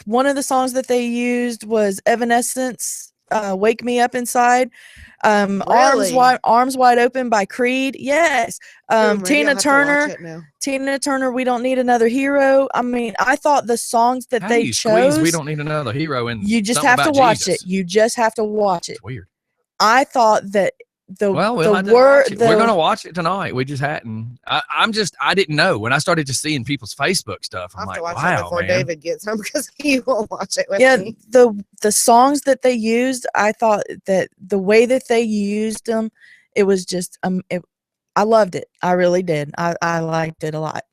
one of the songs that they used was Evanescence, "Wake Me Up Inside," Really? Arms Wide Open" by Creed. Yes, Ooh, maybe I'll Tina have to watch Turner. it now. Tina Turner, "We Don't Need Another Hero." I mean, I thought the songs that How they do you chose. squeeze? We don't need another hero in. You just something have to about watch Jesus? it. You just have to watch it. It's weird. I thought that Well, we'll have the to word watch it. We're gonna watch it tonight. We just hadn't. I didn't know when I started just seeing people's Facebook stuff. I'll I'm have to like, watch it wow, before man. David gets home because he will watch it with yeah, me. the songs that they used, I thought that the way that they used them, it was just I loved it. I really did. I liked it a lot.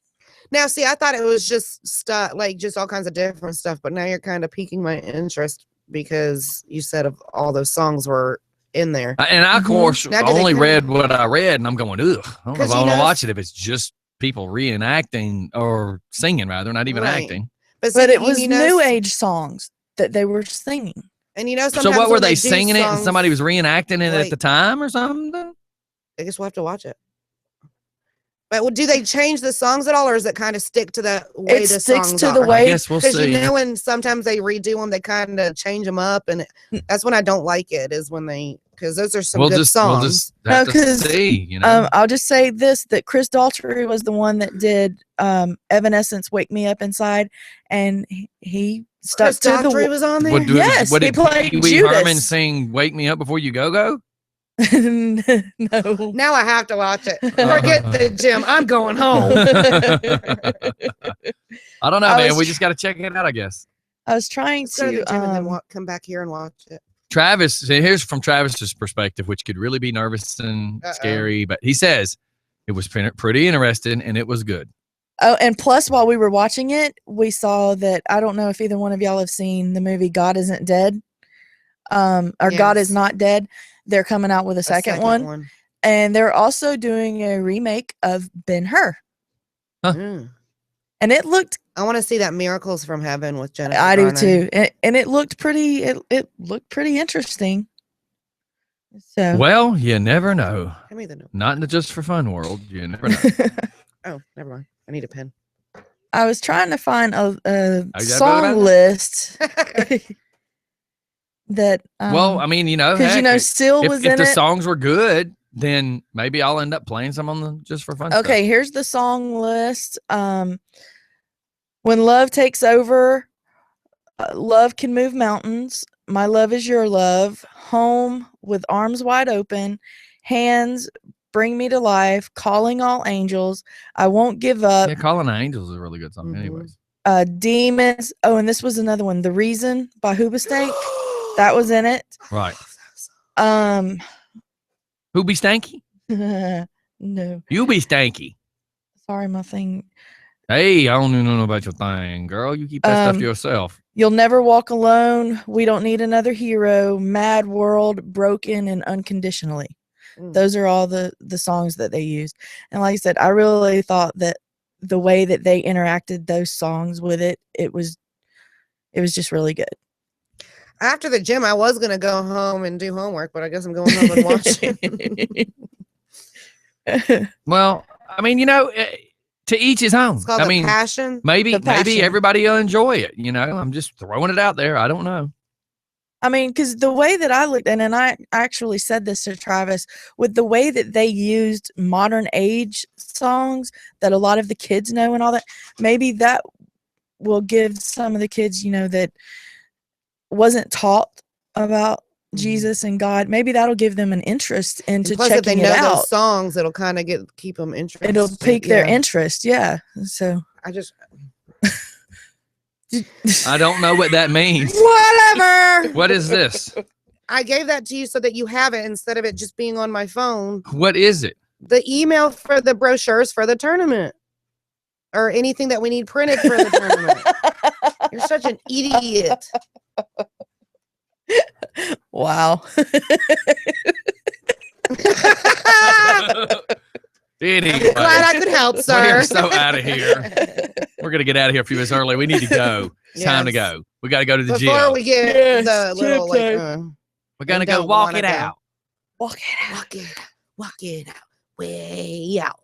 Now, see, I thought it was just stuff, like just all kinds of different stuff, but now you're kind of piquing my interest because you said of all those songs were in there. And I, of course, Now, do they only kinda- read what I read, and I'm going, ugh. I don't know 'Cause if I you want to know- watch it if it's just people reenacting or singing, rather, not even Right. acting. But see, it was you know, new age songs that they were singing. And you know, So sometimes what were when they do singing it, and songs- somebody was reenacting it at like- the time or something? I guess we'll have to watch it. But do they change the songs at all, or does it kind of stick to the way It the sticks songs to the are? way- I guess we'll Because see. you know, when sometimes they redo them, they kind of change them up, and that's when I don't like it. Is when they, because those are some we'll good just songs. have No, to 'cause, see. You know, I'll just say this: that Chris Daughtry was the one that did Evanescence, "Wake Me Up Inside," and he stuck Chris to the. Daughtry was on there. what, yes, what he did played Pee Wee Judas. Herman sing "Wake Me Up Before You Go"? No. Now I have to watch it. Forget the gym. I'm going home. I don't know, I man. was We tr- just got to check it out, I guess. I was trying Let's go to to. the gym and then come back here and watch it. Travis, so here's from Travis's perspective, which could really be nervous and Uh-oh. scary, but he says it was pretty interesting and it was good. Oh, and plus, while we were watching it, we saw that I don't know if either one of y'all have seen the movie "God Isn't Dead," or "God Is Yes. Not Dead." They're coming out with a second one, and they're also doing a remake of Ben-Hur, Mm. and it looked. I want to see that Miracles from Heaven with Jennifer. I do Garner. too, and it looked pretty. It looked pretty interesting. So Well, you never know. Give me the note. Not in the Just for Fun world. You never know. Oh, never mind. I need a pen. I was trying to find a song list that. Well, I mean, because heck, Seal was in it. If the songs were good, then maybe I'll end up playing some on them just for fun. Okay, stuff. Here's the song list. When Love Takes Over, Love Can Move Mountains, My Love Is Your Love, Home, With Arms Wide Open, Hands, Bring Me to Life, Calling All Angels, I Won't Give Up. Yeah, Calling All Angels is a really good song. Anyways, Demons. Oh, and this was another one, The Reason by Hoobastank. That was in it. Right. Who be stanky? No. You be stanky. Sorry, my thing. Hey, I don't even know about your thing, girl. You keep that stuff to yourself. You'll Never Walk Alone, We Don't Need Another Hero, Mad World, Broken, and Unconditionally. Those are all the songs that they used. And like I said, I really thought that the way that they interacted those songs with it was just really good. After the gym, I was going to go home and do homework, but I guess I'm going home and watching. Well, I mean, to each his own. It's called I mean, passion. Maybe everybody will enjoy it. I'm just throwing it out there. I don't know. I mean, because the way that I looked, and I actually said this to Travis, with the way that they used modern age songs that a lot of the kids know and all that, maybe that will give some of the kids, that wasn't taught about Jesus and God, maybe that'll give them an interest into plus, checking if they know those songs, it'll kind of keep them interested. It'll pique their interest, yeah. So I don't know what that means. Whatever. What is this? I gave that to you so that you have it instead of it just being on my phone. What is it? The email for the brochures for the tournament, or anything that we need printed for the tournament. You're such an idiot. Wow. Anyway, glad I could help, sir. We're so out of here. We're gonna get out of here a few minutes early. We need to go. It's time to go. We got to go to the gym. Before we get the little we're gonna go walk it out. Walk it out. Walk it out. Walk it out. Way out.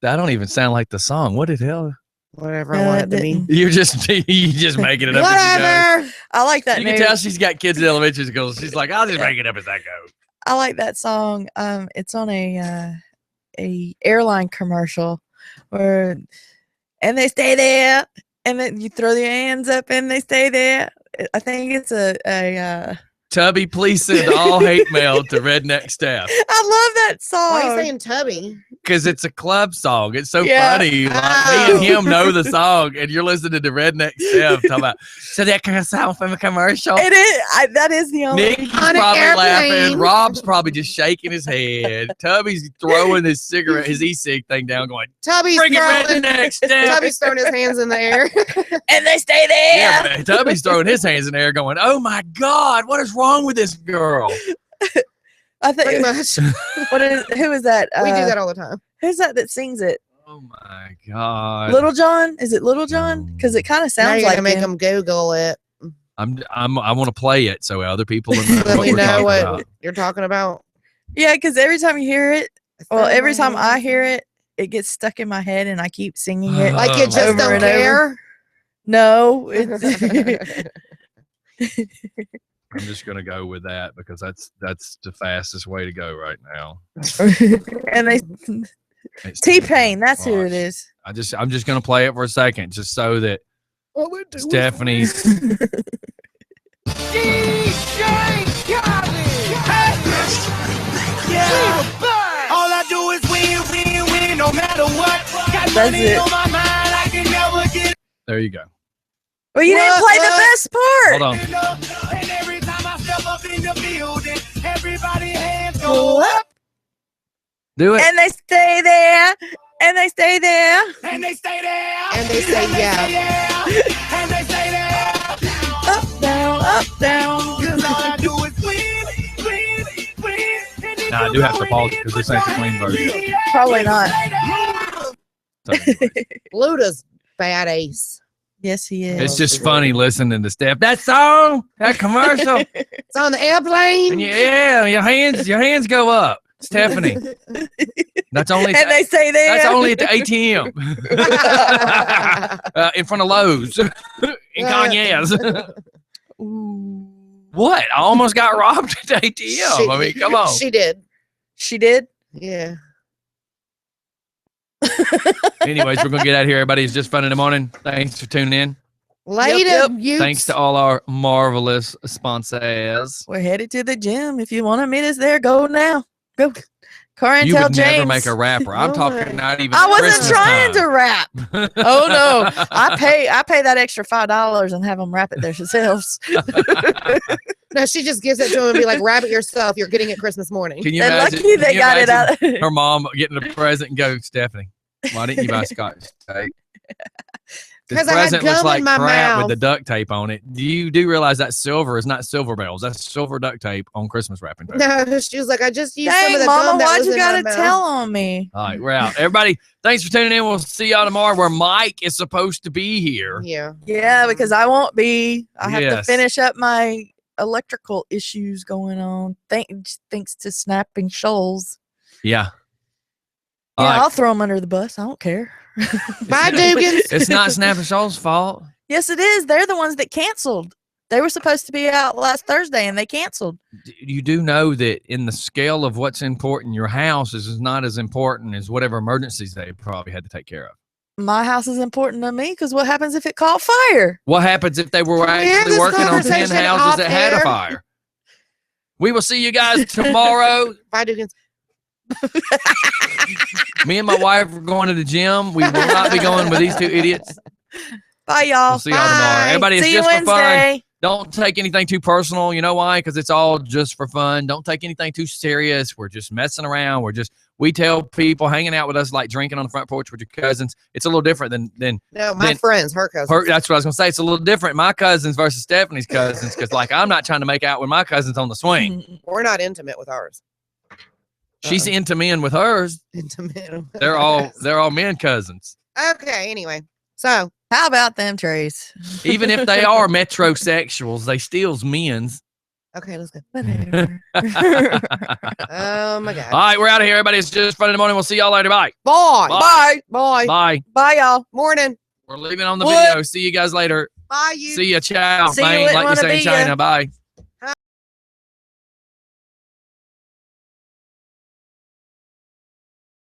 That don't even sound like the song. What the hell? Whatever I want it to be. You're just making it up. Whatever. I like that. You can tell she's got kids in elementary school. She's like, I'll just make it up as I go. I like that song. It's on a airline commercial where, and they stay there, and then you throw your hands up and they stay there. I think it's a Tubby, please send all hate mail to Redneck Steph. I love that song. Why are you saying Tubby? Because it's a club song. It's so funny. Like, me and him know the song, and you're listening to Redneck Steph talking about, so that kind of song from a commercial. It is. That is the only. Nikki's probably laughing. Rob's probably just shaking his head. Tubby's throwing his cigarette, his e-cig thing down, going, Tubby's bring it Redneck Steph. Tubby's throwing his hands in the air. And they stay there. Yeah, Tubby's throwing his hands in the air going, oh my God, what is wrong with this girl? I think pretty much. Who is that? We do that all the time. Who's that sings it? Oh my God. Little John? Is it Little John? Because it kind of sounds now you're like gonna make them Google it. I want to play it so other people know let what me we're know talking what about. you're talking about. Yeah, because every time you hear it, every time I hear it, it gets stuck in my head and I keep singing it. Like you just over don't and care. Over. No, it's I'm just gonna go with that because that's the fastest way to go right now. And T-Pain, that's who it is. I'm just gonna play it for a second, just so that Stephanie's. All I do is win, no matter what. Got That's money it. on my mind, I can never get. There you go. Well, you didn't play the best part. Hold on. And every time I step up in the building, everybody hands go up. Do it. And they stay there. And they stay there. And they stay there. And they say yeah. And they stay there. Up, down, up, down. Cause all I do is win. Now I do have to pause it because this ain't the clean version. Probably not. So anyway. Luda's bad ace. Yes, he is. It's just funny listening to Steph. That song, that commercial, It's on the airplane. and your hands go up. Stephanie. That's only. And they say there. That's only at the ATM. In front of Lowe's. In Kanye's. What? I almost got robbed at the ATM. I mean, come on. She did. She did? Yeah. Anyways, we're going to get out of here. Everybody, it's just fun in the morning. Thanks for tuning in. Later. Thanks to all our marvelous sponsors. We're headed to the gym. If you want to meet us there, go now. Go. Car and You tell would James. never make a rapper. I'm talking not even. I wasn't Christmas trying time. to rap. Oh no. I pay that extra $5 and have them rap it themselves. No, she just gives it to him and be like, "Rap it yourself. You're getting it Christmas morning." Can you They're imagine? lucky they can you got it imagine out. Her mom getting a present and go, Stephanie, why didn't you buy Scotch tape? This 'Cause I had present looks gum like in my crap with mouth. the duct tape on it. You do realize that silver is not silver bells. That's silver duct tape on Christmas wrapping paper. No, she was like, "I just used some of Dang, the Mama, gum that why'd was you in my gotta mouth." tell on me? All right, we're out. Everybody, thanks for tuning in. We'll see y'all tomorrow where Mike is supposed to be here. Yeah. Yeah, because I won't be. I have to Yes. finish up my electrical issues going on. Thanks to Snapping Shoals. Yeah. Yeah, All right. I'll throw them under the bus. I don't care. Bye, Dugans. It's not Snapping Shoals' fault. Yes, it is. They're the ones that canceled. They were supposed to be out last Thursday and they canceled. You do know that in the scale of what's important, your house is not as important as whatever emergencies they probably had to take care of. My house is important to me because what happens if it caught fire? What happens if they were Can we have actually this working on 10 conversation houses off that had a air? fire? We will see you guys tomorrow. Bye, Dugans. Me and my wife are going to the gym. We will not be going with these two idiots. Bye, y'all. We'll see y'all tomorrow. Bye. Everybody, it's See you just for fun. Wednesday. Don't take anything too personal. You know why? Because it's all just for fun. Don't take anything too serious. We're just messing around. We tell people hanging out with us like drinking on the front porch with your cousins. It's a little different than No, my Then- friends, her cousins. that's what I was gonna say. It's a little different. My cousins versus Stephanie's cousins, because like I'm not trying to make out with my cousins on the swing. We're not intimate with ours. She's into men with hers. Intimate. They're all men cousins. Okay. Anyway, so How about them trees? Even if they are metrosexuals, they still's men's. okay, let's go. Whatever. Oh my God. All right, we're out of here, everybody. It's just fun in the morning. We'll see y'all later. Bye. Bye. Bye. Bye. Bye. Bye, y'all. Morning. We're leaving on the What? video. See you guys later. Bye, you. See ya. Ciao. See you Bang. at Like we Wanna say in Be Ya. China. Bye.